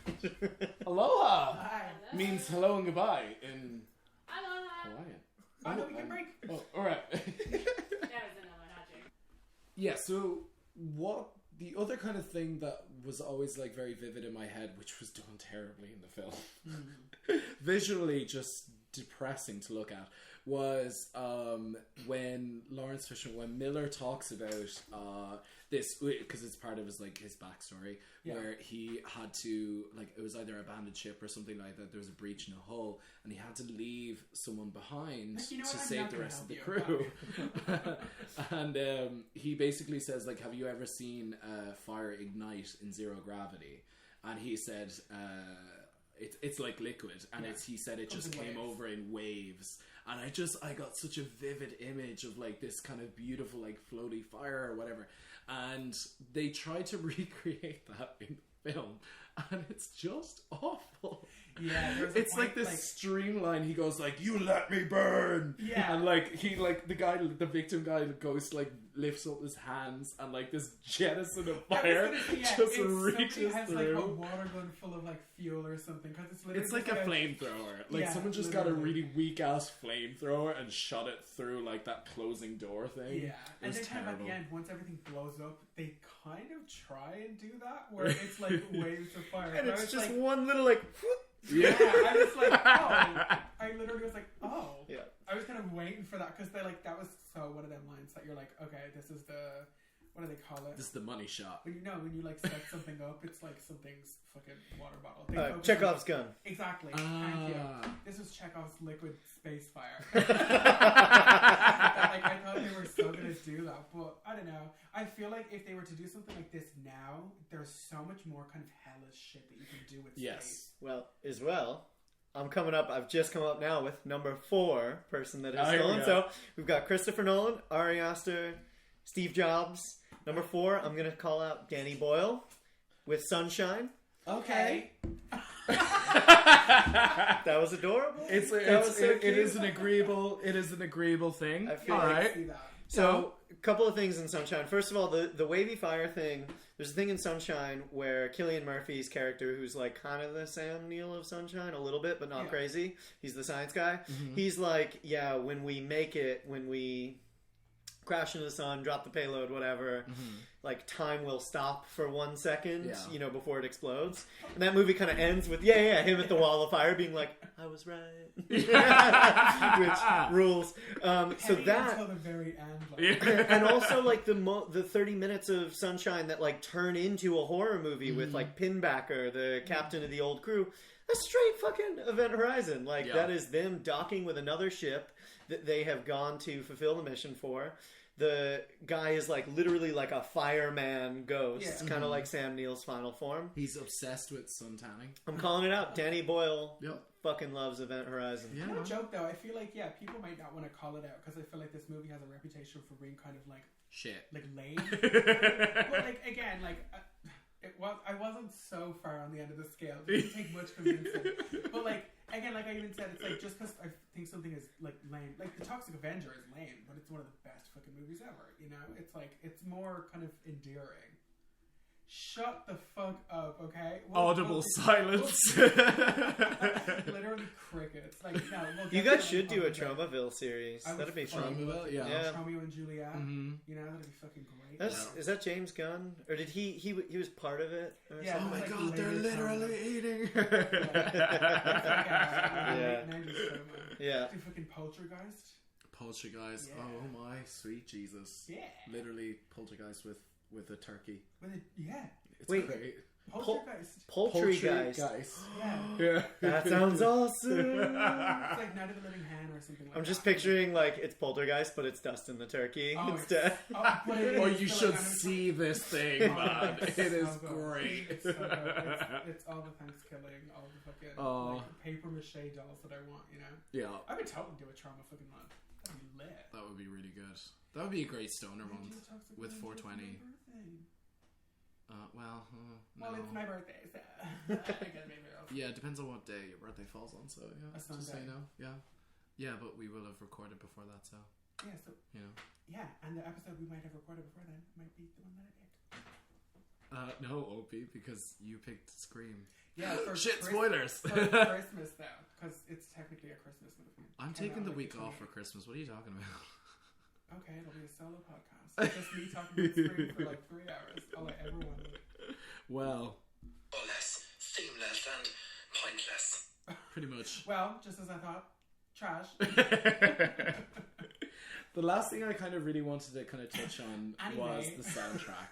Aloha Hi. means hello and goodbye in Hawaiian. Oh, no, we can break. Oh, all right. Yeah. So what? The other kind of thing that was always like very vivid in my head, which was done terribly in the film, visually just depressing to look at, was when Lawrence Fishburne, when Miller talks about this, because it's part of his backstory, where he had to, like, it was either abandoned ship or something like that. There was a breach in a hull, and he had to leave someone behind to save the rest of the crew. And he basically says, like, have you ever seen fire ignite in zero gravity? And he said, it's like liquid, and he said it just came over in waves. And I got such a vivid image of like this kind of beautiful like floaty fire or whatever, and they tried to recreate that in the film, and it's just awful. Yeah, it's like this streamline. He goes like, "You let me burn." Yeah, and like the victim guy goes like lifts up his hands, and like this jettison of fire just reaches has through. like a water gun full of like fuel or something, because it's like a flamethrower. Like someone just got a really weak ass flamethrower and shot it through like that closing door thing. Yeah, and then kind of at the end, once everything blows up, they kind of try and do that, where it's like waves of fire, and it's just like, one little like. Yeah, I was like, oh. I literally was like, oh. Yeah. I was kind of waiting for that, because they like, that was one of them lines that you're like, okay, this is the, what do they call it? This is the money shot. When you like set something up, it's like something's fucking water bottle. Chekhov's gun. Exactly. Thank you. This was Chekhov's liquid space fire. I thought they were so gonna do that, but I don't know. I feel like if they were to do something like this now, there's so much more kind of hellish shit that you can do with space. Well, I've just come up now with number 4 person that has stolen. So we've got Christopher Nolan, Ari Aster, Steve Jobs. Number 4, I'm going to call out Danny Boyle with Sunshine. Okay. That was adorable. It is an agreeable thing. I feel all like right. See that. So, a couple of things in Sunshine. First of all, the wavy fire thing. There's a thing in Sunshine where Cillian Murphy's character, who's like kind of the Sam Neill of Sunshine, a little bit, but not crazy. He's the science guy. Mm-hmm. He's like, when we crash into the sun, drop the payload, whatever, like time will stop for 1 second, before it explodes. And that movie kind of ends with, him at the wall of fire being like, I was right. Which rules. So that... until the very end. And also like the 30 minutes of Sunshine that like turn into a horror movie with like Pinbacker, the captain of the old crew. That's straight fucking Event Horizon. Like that is them docking with another ship that they have gone to fulfill the mission for. The guy is like literally like a fireman ghost, kind of like Sam Neill's final form. He's obsessed with sun tanning. I'm calling it out. Danny Boyle fucking loves Event Horizon. Yeah. No joke though. I feel like people might not want to call it out, because I feel like this movie has a reputation for being kind of like shit, like lame. But like again, like I wasn't so far on the end of the scale. It didn't take much convincing. But like again, like I even said, it's like just because I think something is like lame. Like The Toxic Avenger is lame, but it's one of the best fucking movies ever. You know, it's like it's more kind of endearing. Shut the fuck up, okay? Audible silence. Literally crickets. Like no. You guys should do a Tromaville series. That'd be fun. Romeo and Juliet. Mm-hmm. You know, that'd be fucking great. Is that James Gunn, or did he was part of it? Or yeah. something? Oh my like god, they're literally eating. Yeah. Do fucking Poltergeist. Poltergeist. Yeah. Oh my sweet Jesus! Yeah. Literally Poltergeist with a turkey. Yeah. It's Wait. great. Poltergeist. Poultrygeist. Yeah. Yeah. That sounds awesome. It's like Night of the Living Hand or something like that. I'm just picturing like it's Poltergeist, but it's Dustin the turkey instead. But it Or is you still should like see this thing, man. It's It so is good. great. It's so good. It's all the Thanksgiving, all the fucking like, paper mache dolls that I want, you know? Yeah, I would totally do a trauma fucking month. That'd be lit. that would be really good. That would be a great stoner We month do a toxic with relationship 420. for my birthday. Well, Well, no. it's my birthday, so I gotta make it up. Yeah, it depends on what day your birthday falls on. So yeah, A just so Sunday. you know. Yeah, but we will have recorded before that, so Yeah, so you know. yeah, and the episode we might have recorded before then might be the one that I picked. No, Opie, because you picked Scream. Yeah, for Shit, Chris- spoilers. For Christmas though, because it's technically a Christmas movie. I'm Came taking out the like week off for 28th. Christmas. What are you talking about? Okay, it'll be a solo podcast. Just me talking about Scream for like 3 hours. All I ever wanted. Well, Or less seamless and pointless. pretty much. Well, just as I thought, trash. The last thing I kind of really wanted to kind of touch on was Anyway. the soundtrack.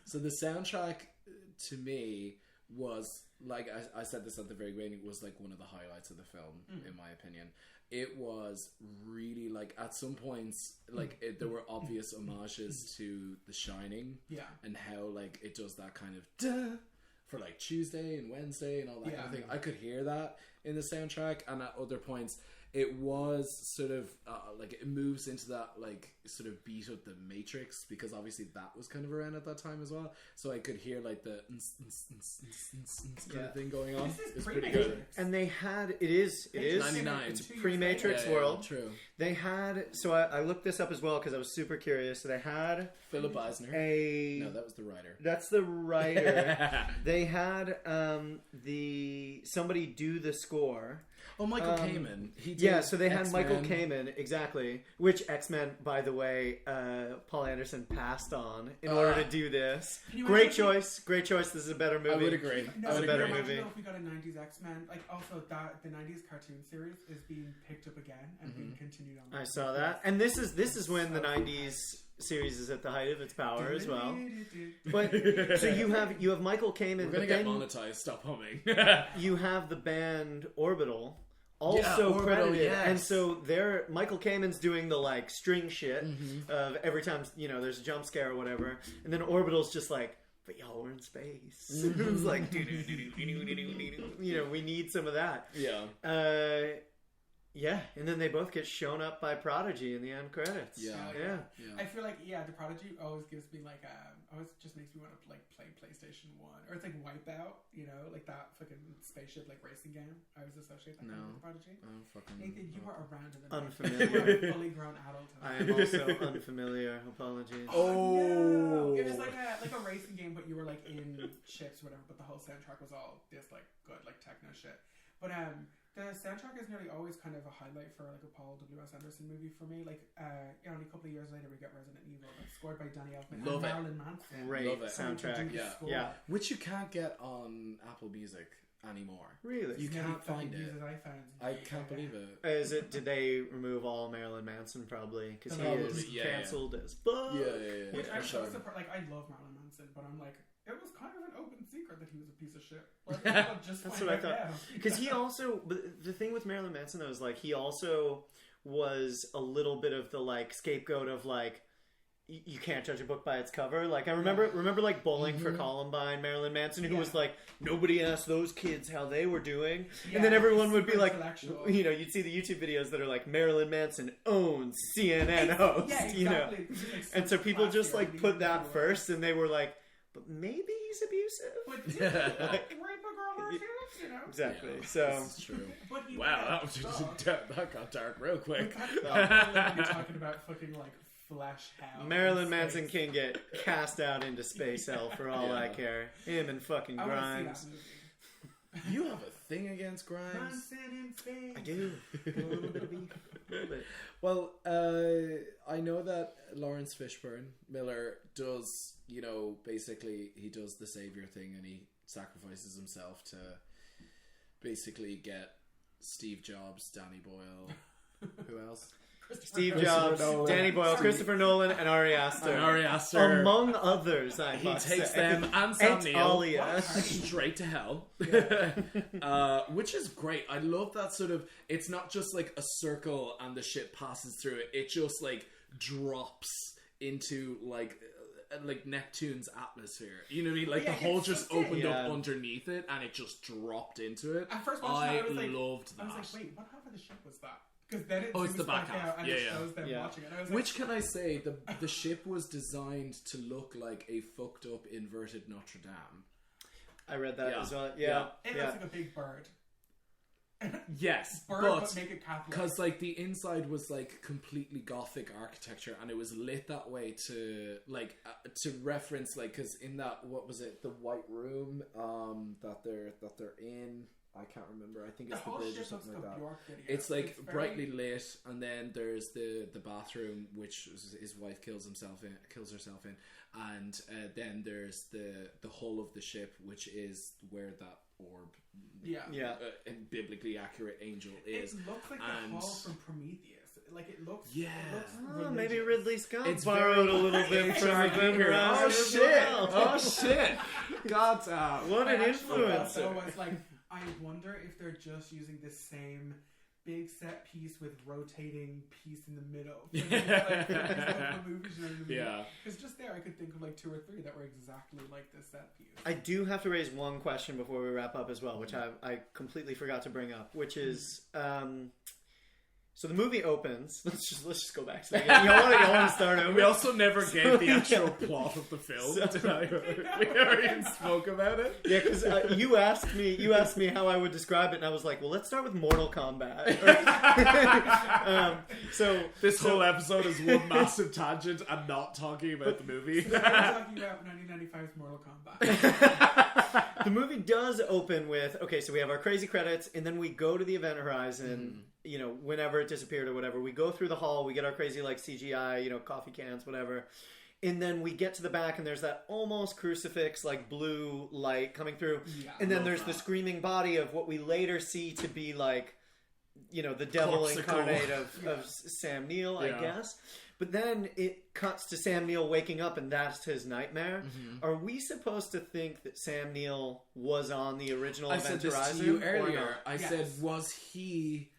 So the soundtrack to me was like I said this at the very beginning, was like one of the highlights of the film in my opinion. It was really like at some points like there were obvious homages to The Shining. Yeah. And how like it does that kind of duh for like Tuesday and Wednesday and all that kind of thing. I could hear that in the soundtrack, and at other points it was sort of like it moves into that like sort of beat of the Matrix, because obviously that was kind of around at that time as well. So I could hear like the kind of thing going on. This is It's pretty pre-Matrix. good. And they had it is 99. It's a 2 years pre-Matrix later. world. True. They had I looked this up as well because I was super curious. So they had Philip Eisner. a No, that was the writer. that's the writer. They had somebody do the score. Oh, Michael Kamen. He did Yeah, so they had X-Men. Michael Kamen, exactly. Which X-Men, by the way, Paul Anderson passed on in order to do this. Can you Great imagine- choice. Great choice. This is a better movie. I would agree. No, It's a better imagine movie. though if we got a 90s X-Men, like also that the 90s cartoon series is being picked up again and being continued on. I saw that. And this is when the 90s series is at the height of its power as well. But so you have Michael Kamen, We're but gonna get then monetized. Stop humming. you have the band Orbital also Yeah, Orbital, credited, yes. and so Michael Kamen's doing the like string shit of every time there's a jump scare or whatever, and then Orbital's just like, but y'all were in space. It's like we need some of that. Yeah. Yeah, and then they both get shown up by Prodigy in the end credits. Yeah. Yeah. I feel like the Prodigy always gives me like always just makes me want to like play PlayStation 1 or it's like Wipeout, like that fucking spaceship like racing game. I always associate that game with the Prodigy. Oh, fucking Nathan, you are around in the Unfamiliar. You are a fully grown adult. I am also unfamiliar. Apologies. Oh. No. It was like a racing game, but you were like in ships or whatever. But the whole soundtrack was all this like good like techno shit. But the soundtrack is nearly always kind of a highlight for like a Paul W.S. Anderson movie for me. Like only a couple of years later, we get Resident Evil, that's scored by Danny Elfman Love and it. Marilyn Manson. Great Love it. soundtrack. Do the Yeah. score. Yeah. Which you can't get on Apple Music anymore. Really? You It's nearly can't find fucking it. used as I found. I can't believe it. Is it? Did they remove all Marilyn Manson? Probably because he Probably, is yeah, cancelled as fuck. Yeah. Which I'm for so sure. surprised. Like I love Marilyn Manson, but I'm like, it was kind of an open secret that he was a piece of shit. Like, I'll just That's find what I out thought. now. Because he also, but the thing with Marilyn Manson though is like he also was a little bit of the like scapegoat of like you can't judge a book by its cover. Like I remember like Bowling for Columbine, Marilyn Manson, who was like nobody asked those kids how they were doing, and then everyone would be super like, intellectual. you'd see the YouTube videos that are like Marilyn Manson owns CNN host, Yeah, exactly. and so people just like put that first. first, and they were like, but maybe he's abusive. But yeah, like, rape a girl or two, Exactly. Yeah, So this is true. But he Wow, went that got dark real quick. We're talking about fucking like flesh hell. Marilyn in Manson space. can get cast out into space hell for all I care. Him and fucking I want to Grimes. see that movie. You have a thing against Grimes? Manson in space. I do. A little bit of beef. A little bit. Well, I know that Lawrence Fishbourne Miller does, basically he does the savior thing and he sacrifices himself to basically get Steve Jobs, Danny Boyle, who else? Steve Christopher Jobs, Nolan. Danny Boyle, Christopher Nolan, and Ari Aster. Ari Aster. Among others, He takes them and Sam Neill Talia. straight to hell. Which is great. I love that sort of, it's not just like a circle and the ship passes through it. It just like drops into like Neptune's atmosphere. You know what I mean? Like the hole just opened up underneath it and it just dropped into it. At first, I was like, loved that. I was like, wait, what half of the ship was that? Because then it's the back half. and it shows them watching it. And I was like, which, can I say, the ship was designed to look like a fucked up inverted Notre Dame. I read that as well. Yeah. It looks like a big bird. Yes, but make it Catholic. Because like the inside was like completely Gothic architecture, and it was lit that way to like to reference like, because in that, what was it, the White Room that they're in. I can't remember. I think it's the bridge or something like that. It's like it's brightly lit, and then there's the bathroom, which his wife kills herself in, and then there's the hull of the ship, which is where that orb, and biblically accurate angel is. It looks like the hull from Prometheus. Like it looks. Yeah. It looks maybe Ridley Scott it's borrowed a little bit from Event Horizon. Oh shit! God, what an influence! So it's like, I wonder if they're just using the same big set piece with rotating piece in the middle. Because just there, I could think of like 2 or 3 that were exactly like this set piece. I do have to raise one question before we wrap up as well, which I completely forgot to bring up, which is. So the movie opens. Let's just go back to that. You want to start over? We also never gave the actual plot of the film. We never even spoke about it. Yeah, because you asked me how I would describe it, and I was like, well, let's start with Mortal Kombat. So this whole episode is one massive tangent and not talking about the movie. So we're talking about 1995's Mortal Kombat. The movie does open with, okay, so we have our crazy credits, and then we go to the Event Horizon. You know, whenever it disappeared or whatever, we go through the hall, we get our crazy like CGI, you know, coffee cans, whatever, and then we get to the back and there's that almost crucifix like blue light coming through, and then there's the screaming body of what we later see to be like, you know, the devil incarnate of Sam Neill, I guess. But then it cuts to Sam Neill waking up, and that's his nightmare. Are we supposed to think that Sam Neill was on the original Event Horizon? I said this to you earlier. I said, was he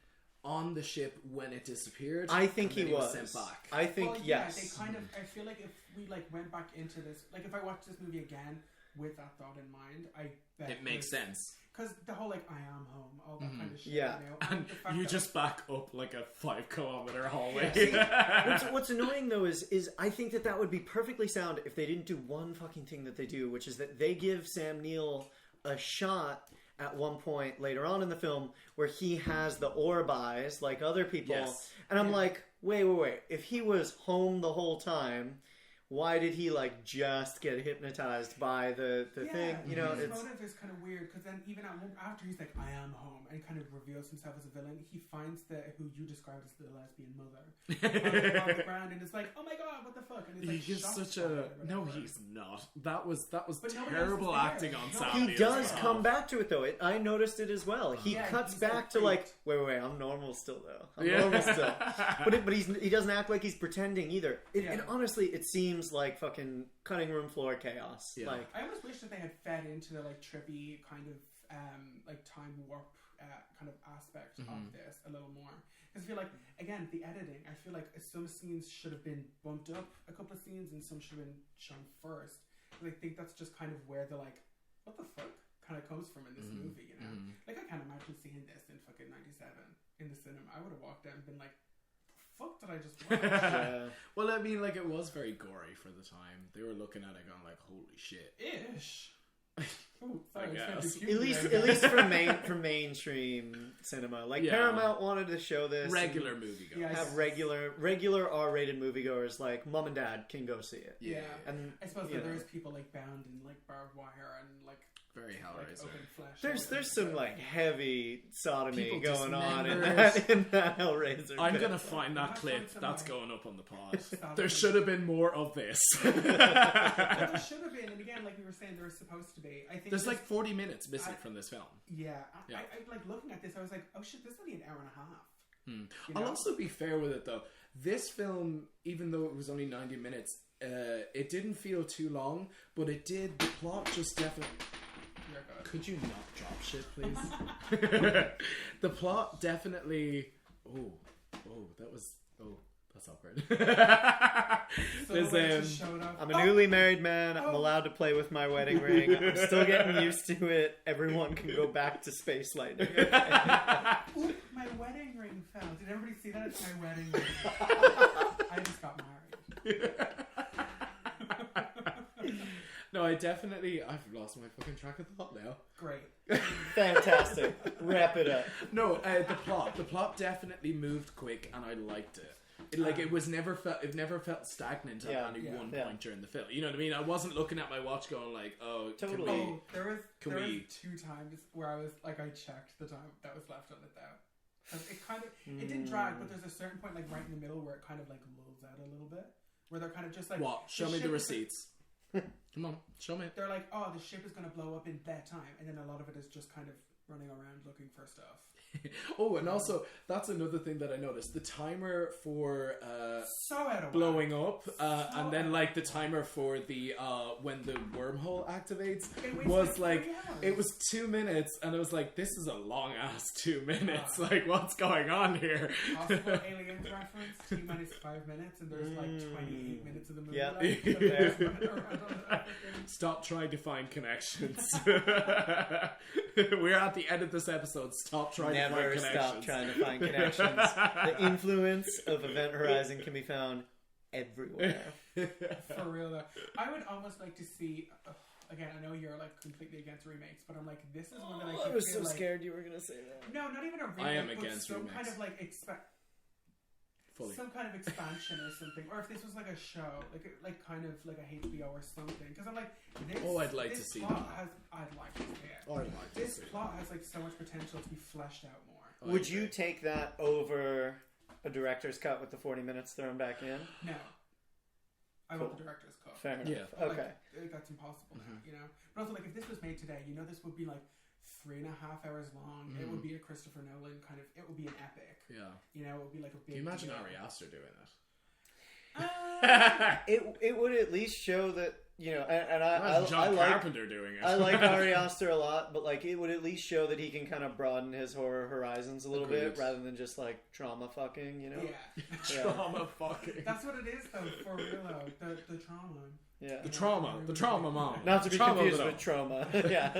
on the ship when it disappeared? I think he was sent back. I think yes. They kind of. I feel like if we like went back into this, like if I watched this movie again with that thought in mind, I bet it makes sense. Because the whole like I am home, all that kind of shit. Yeah, you know? And you just back up like a 5-kilometer hallway. See, what's annoying though is I think that would be perfectly sound if they didn't do one fucking thing that they do, which is that they give Sam Neill a shot at one point later on in the film where he has the orb eyes like other people. And I'm like, wait. If he was home the whole time, why did he like just get hypnotized by the thing? You know, his motive is kind of weird because then even after he's like, I am home, and he kind of reveals himself as a villain, he finds who you described as the lesbian mother on the ground, and it's like, oh my god, what the fuck? And it's like, he's such a he's not. That was but terrible acting on Sam. He does come back to it though. I noticed it as well. He cuts back to like, wait, I'm normal still though. I'm normal still. But he doesn't act like he's pretending either. And honestly, it seems like fucking cutting room floor chaos. Like, I almost wish that they had fed into the like trippy kind of like time warp kind of aspect of this a little more. Because I feel like, again, the editing, I feel like some scenes should have been bumped up a couple of scenes and some should have been shown first. Because I think that's just kind of where the like, what the fuck kind of comes from in this movie, you know? Like, I can't imagine seeing this in fucking 97 in the cinema. I would have walked out and been like, fuck did I just watch? Well, I mean, like, it was very gory for the time. They were looking at it going like, holy shit. Ish. Ooh, sorry, I guess. At least for mainstream cinema, like Paramount wanted to show this. Regular moviegoers. Have regular R-rated moviegoers like mom and dad can go see it. Yeah, and I suppose that there's people like bound in like barbed wire and like very Hellraiser. Like, open flesh. There's some like heavy sodomy People going on in dismembers. that Hellraiser. I'm bit. gonna find that clip. That's going up on the pod. Sodomy. There should have been more of this. There should have been, and again, like we were saying, there was supposed to be. I think there's like 40 minutes missing from this film. I like looking at this. I was like, oh shit, this is only an hour and a half. I'll also be fair with it though. This film, even though it was only 90 minutes, it didn't feel too long, but it did. The plot just definitely. Could you not drop shit, please? The plot definitely. Oh, that was. Oh, that's awkward. I'm a newly married man. I'm allowed to play with my wedding ring. I'm still getting used to it. Everyone can go back to Space Lightning. Oop, my wedding ring fell. Did everybody see that? It's my wedding ring. I just got married. No, I've lost my fucking track of thought now. Great. Fantastic. Wrap it up. No, the plot definitely moved quick, and I liked it. It never felt stagnant at any one point during the film. You know what I mean? I wasn't looking at my watch going like, oh, totally. There was 2 times where I was like, I checked the time that was left on it though. It didn't drag, but there's a certain point like right in the middle where it kind of like lulls out a little bit, where they're kind of just like, what? Show me the receipts. Come on, show me. They're like, oh, the ship is going to blow up in that time, and then a lot of it is just kind of running around looking for stuff. Oh, and also that's another thing that I noticed: the timer for so out of blowing up, and then like the timer for the when the wormhole activates was like it was 2 minutes, and I was like, this is a long ass 2 minutes. Like, what's going on here? Possible Aliens reference: T-minus 5 minutes, and there's like 28 minutes of the movie. Yeah. Stop trying to find connections. We're at the end of this episode. Stop trying to find connections. Never stop trying to find connections. The influence of Event Horizon can be found everywhere. For real though. I would almost like to see again, I know you're like completely against remakes, but I'm like, this is one that I was so scared you were gonna say that. No, not even a remake. I am but against some remakes. kind of like some kind of expansion or something, or if this was like a show, like kind of like a HBO or something. Because I'm like, this. Oh, I'd like to see plot that. I'd like to see it. Oh, I'd like to this see plot has like so much potential to be fleshed out more. Would you take that over a director's cut with the 40 minutes thrown back in? No. I want the director's cut. Fair enough. Yeah. Okay. Like, that's impossible now, you know? But also, like, if this was made today, you know, this would be like 3.5 hours long. It would be a Christopher Nolan kind of, it would be an epic. Yeah. You know, it would be like a big Can you imagine deal. Ari Aster doing it? It would at least show that, you know, and John Carpenter doing it. I like Ari Aster a lot, but like it would at least show that he can kind of broaden his horror horizons a little bit rather than just like trauma fucking, you know? Yeah. Trauma fucking. That's what it is though, for real though. The trauma. Yeah. The trauma mom. Not to be confused with trauma. Yeah.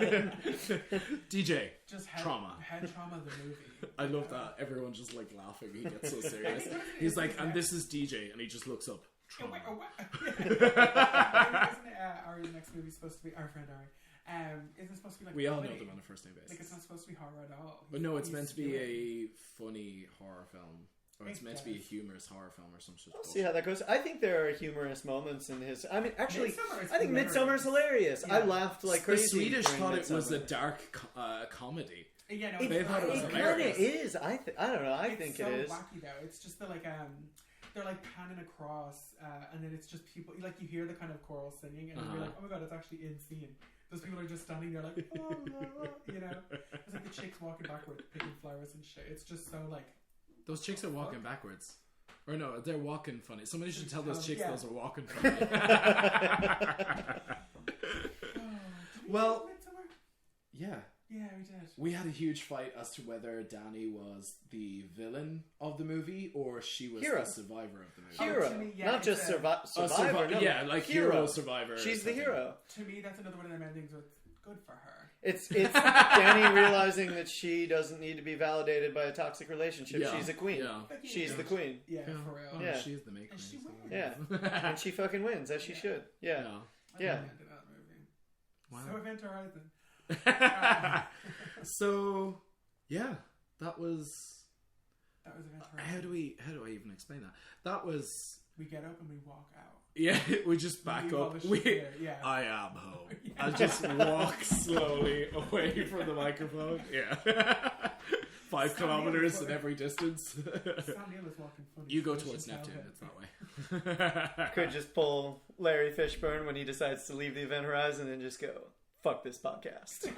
DJ. Just trauma. Head trauma the movie. I love that. Everyone's just like laughing. He gets so serious. He's like, and this is DJ, and he just looks up. Trauma. Isn't Ari's next movie supposed to be our friend Ari? Isn't it supposed to be like we all comedy? know them on a first name basis. Like it's not supposed to be horror at all. But no, it's meant to be a funny horror film. Or it's meant to be a humorous horror film or some sort of. See how that goes. I think there are humorous moments in his. I mean, actually, I think hilarious. Midsummer's hilarious. Yeah. I laughed like crazy. The Swedish thought it was a dark comedy. Yeah, no, they thought it was hilarious. It kind of is. I don't know. I think so it is. Wacky though. It's just the like they're like panning across, and then it's just people like you hear the kind of choral singing, and you're like, oh my god, it's actually in scene. Those people are just standing there like, oh, you know, it's like the chicks walking backwards, picking flowers and shit. It's just so like. Those chicks are walking backwards. Or no, they're walking funny. Somebody should tell those chicks those are walking funny. Well, yeah. Yeah, we did. We had a huge fight as to whether Danny was the villain of the movie or she was the survivor of the movie. Hero. To me, not just survivor. No. Yeah, like hero survivor. She's the hero. To me, that's another one of them endings that's good for her. It's Danny realizing that she doesn't need to be validated by a toxic relationship. Yeah. She's a queen. Yeah. She's the queen. Yeah, for real. Oh, yeah. She's the main queen. And she wins. Yeah. And she fucking wins, as she should. Yeah. Yeah. That movie. Wow. So Event Horizon. So, yeah, that was Event Horizon. how do I even explain that? That was we get up and we walk out. Yeah, we just back up. I am home. I just walk slowly away from the microphone. Yeah. 5 kilometers in every distance. Sam Niel is walking funny. You go towards Neptune, it's that way. Could just pull Larry Fishbourne when he decides to leave the Event Horizon and just go, fuck this podcast.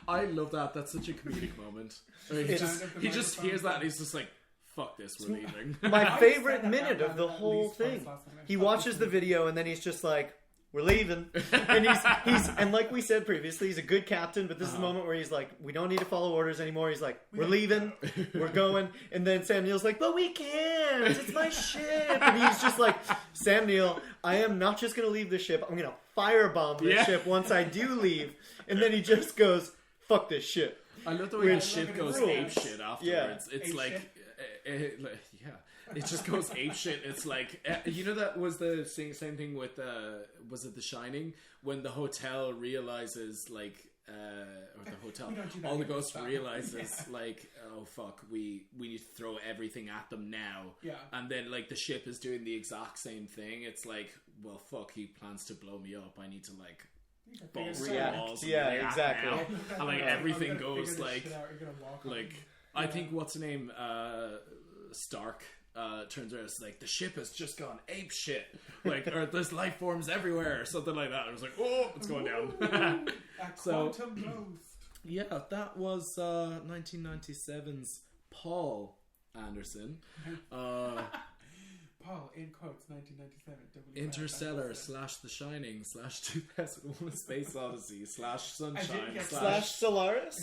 I love that. That's such a comedic moment. I mean, he just hears that and he's just like, fuck this, we're leaving. My I favorite said that minute of at the least whole twice thing. last time. He watches the video and then he's just like, we're leaving. And he's and like we said previously, he's a good captain, but this is a moment where he's like, we don't need to follow orders anymore. He's like, we're leaving, we're going. And then Sam Neill's like, but we can't, it's my ship. And he's just like, Sam Neill, I am not just going to leave the ship, I'm going to firebomb this ship once I do leave. And then he just goes, fuck this ship. I love the way the ship goes ape shit afterwards. Yeah. It's like, it just goes ape shit. It's like, you know, that was the same thing with, was it The Shining? When the hotel realizes, like, or the hotel, all the ghosts realizes, like, oh fuck, we need to throw everything at them now. Yeah. And then, like, the ship is doing the exact same thing. It's like, well, fuck, he plans to blow me up. I need to, like, balls to the walls. Yeah, and exactly. now. And like everything goes like I think what's her name, Stark, turns around, it's like the ship has just gone ape shit, like, or there's life forms everywhere or something like that. I was like, oh, it's going down. So yeah, that was 1997's Paul Anderson. Paul, in quotes, 1997. Interstellar / The Shining / 2001: A Space Odyssey / Sunshine / Solaris.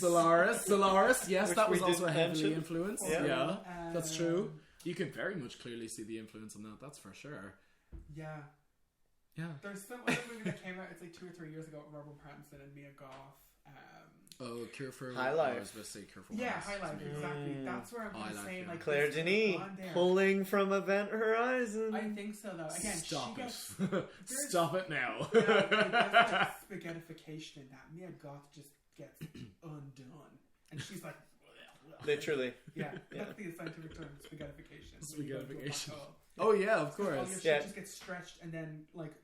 Yes, Which that was we also didn't heavily mention. influenced. Yeah. That's true. You can very much clearly see the influence on that. That's for sure. Yeah. There's some other movie that came out. It's like 2 or 3 years ago. With Robert Pattinson and Mia Goth. Cure for High I Life. was about to say Cure for Yeah, Wellness. High Life. Exactly. That's where I'm saying like Claire this Denis on there. pulling from Event Horizon. I think so though. Again, Stop she it. gets Stop it now. there's like spaghettification in that. Mia Goth just gets undone, and she's like, Literally. yeah, that's the scientific term, spaghettification. Spaghettification. Oh yeah, of All your course. shit just gets stretched and then like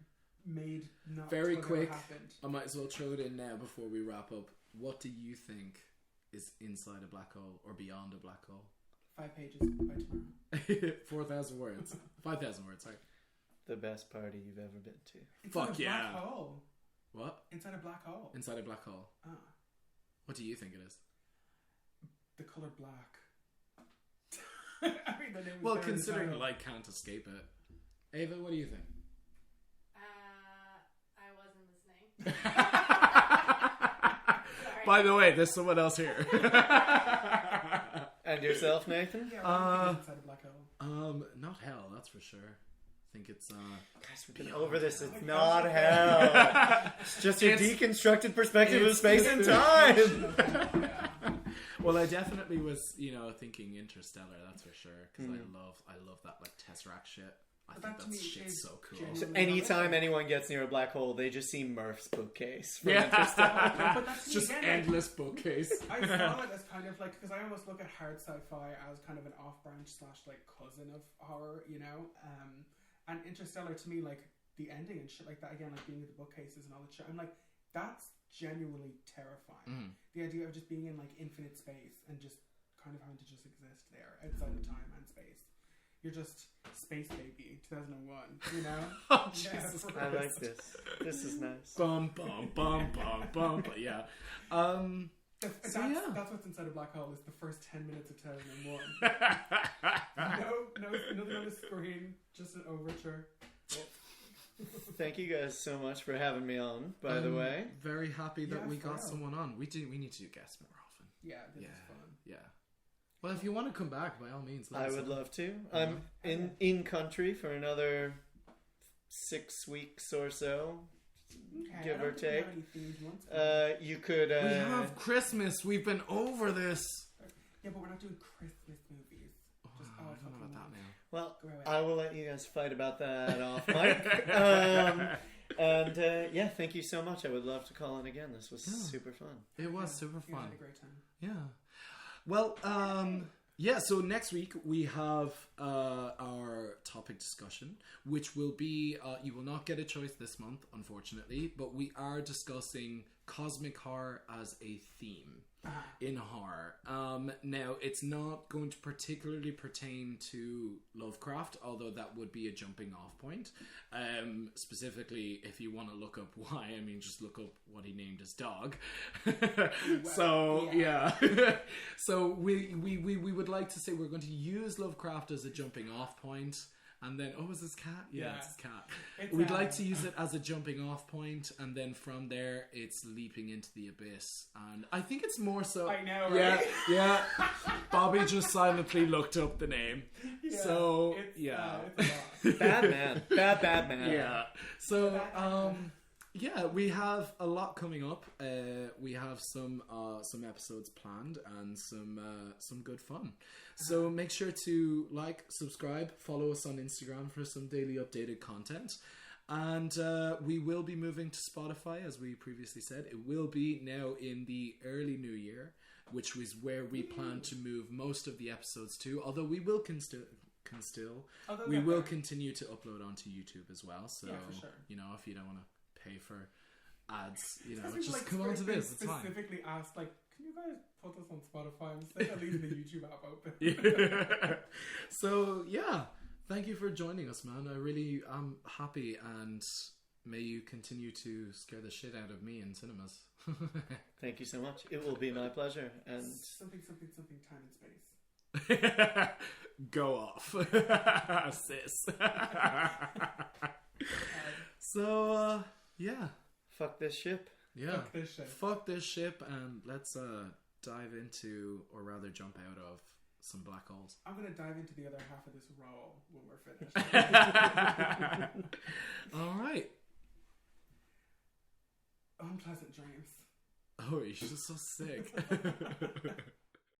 made not Very what ever quick. happened. I might as well throw it in now before we wrap up. What do you think is inside a black hole or beyond a black hole? 5 pages by tomorrow. 4,000 words. 5,000 words, sorry. The best party you've ever been to. Inside Fuck a yeah. black hole. What? Inside a black hole. Inside a black hole. Ah, What do you think it is? the color black. I mean, the name was Well, there in the considering title. light can't escape it. Ava, what do you think? I wasn't listening. Sorry. By the way, there's someone else here. And yourself, Nathan? Yeah, what do you think is inside a black hole. Not hell, that's for sure. I think it's Guys, we've been over this. It's not hell. It's just your deconstructed perspective of space and time. Well, I definitely was, thinking Interstellar. That's for sure. Because I love that like Tesseract shit. I But think that to that me shit's is so cool. genuinely- Anytime anyone gets near a black hole, they just see Murph's bookcase from Yeah. Interstellar. But that's It's just again, like, endless bookcase. I saw it as kind of like, because I almost look at hard sci-fi as kind of an off-branch / like cousin of horror, and Interstellar to me, like the ending and shit like that, again, like being in the bookcases and all that shit, I'm like, that's genuinely terrifying. The idea of just being in like infinite space and just kind of having to just exist there outside of time and space. You're just Space Baby 2001, Oh, Yeah, Jesus for I Christ. like this. This is nice. Bum, bum, bum, bum, bum. But yeah. That's what's inside a black hole is the first 10 minutes of 2001. Nothing on the screen, just an overture. Thank you guys so much for having me on, by the way. Very happy that Yeah, we for got real. someone on. We need to do guests more often. Yeah, this Yeah. is fun. Yeah. Well, if you want to come back, by all means, let I us would know. love to. I'm in country for another 6 weeks or so. Okay, Give I don't or think we have take. any themed ones. You could. We have Christmas. We've been over this. Yeah, but we're not doing Christmas movies. Just I don't know about that now. Well, Go ahead. I will let you guys fight about that off mic. Yeah, thank you so much. I would love to call in again. This was super fun. It was super Yeah, I fun. had a great time. Yeah. Well, so next week we have our topic discussion, which will be, you will not get a choice this month, unfortunately, but we are discussing cosmic horror as a theme in horror. Now, it's not going to particularly pertain to Lovecraft, although that would be a jumping off point. Specifically, if you want to look up why, I mean, just look up what he named his dog. So, yeah. So, we would like to say we're going to use Lovecraft as a jumping off point. And then, is this cat? Yeah, it's his cat. We'd like to use it as a jumping off point, and then from there, it's leaping into the abyss. And I think it's more so. I know, right? Yeah. Bobby just silently looked up the name. Yeah, So, it's yeah. a lot. Bad man. Bad man. Yeah. So, yeah, we have a lot coming up. We have some episodes planned and some good fun. So make sure to like, subscribe, follow us on Instagram for some daily updated content. And we will be moving to Spotify, as we previously said. It will be now in the early new year, which was where we plan to move most of the episodes to. Although we will continue to upload onto YouTube as well. So, for sure. you know, if you don't want to pay for ads, you know, Because just come on to this. It's fine. Specifically asked, like, can you guys put this on Spotify instead of leaving the YouTube app open? So, yeah. Thank you for joining us, man. I really am happy, and may you continue to scare the shit out of me in cinemas. Thank you so much. It will be my pleasure. And something, time and space. Go off. Sis. So, yeah. fuck this ship. Yeah. Fuck this ship. And let's dive into, or rather jump out of, some black holes. I'm going to dive into the other half of this roll when we're finished. All right. Unpleasant dreams. Oh, you're just so sick.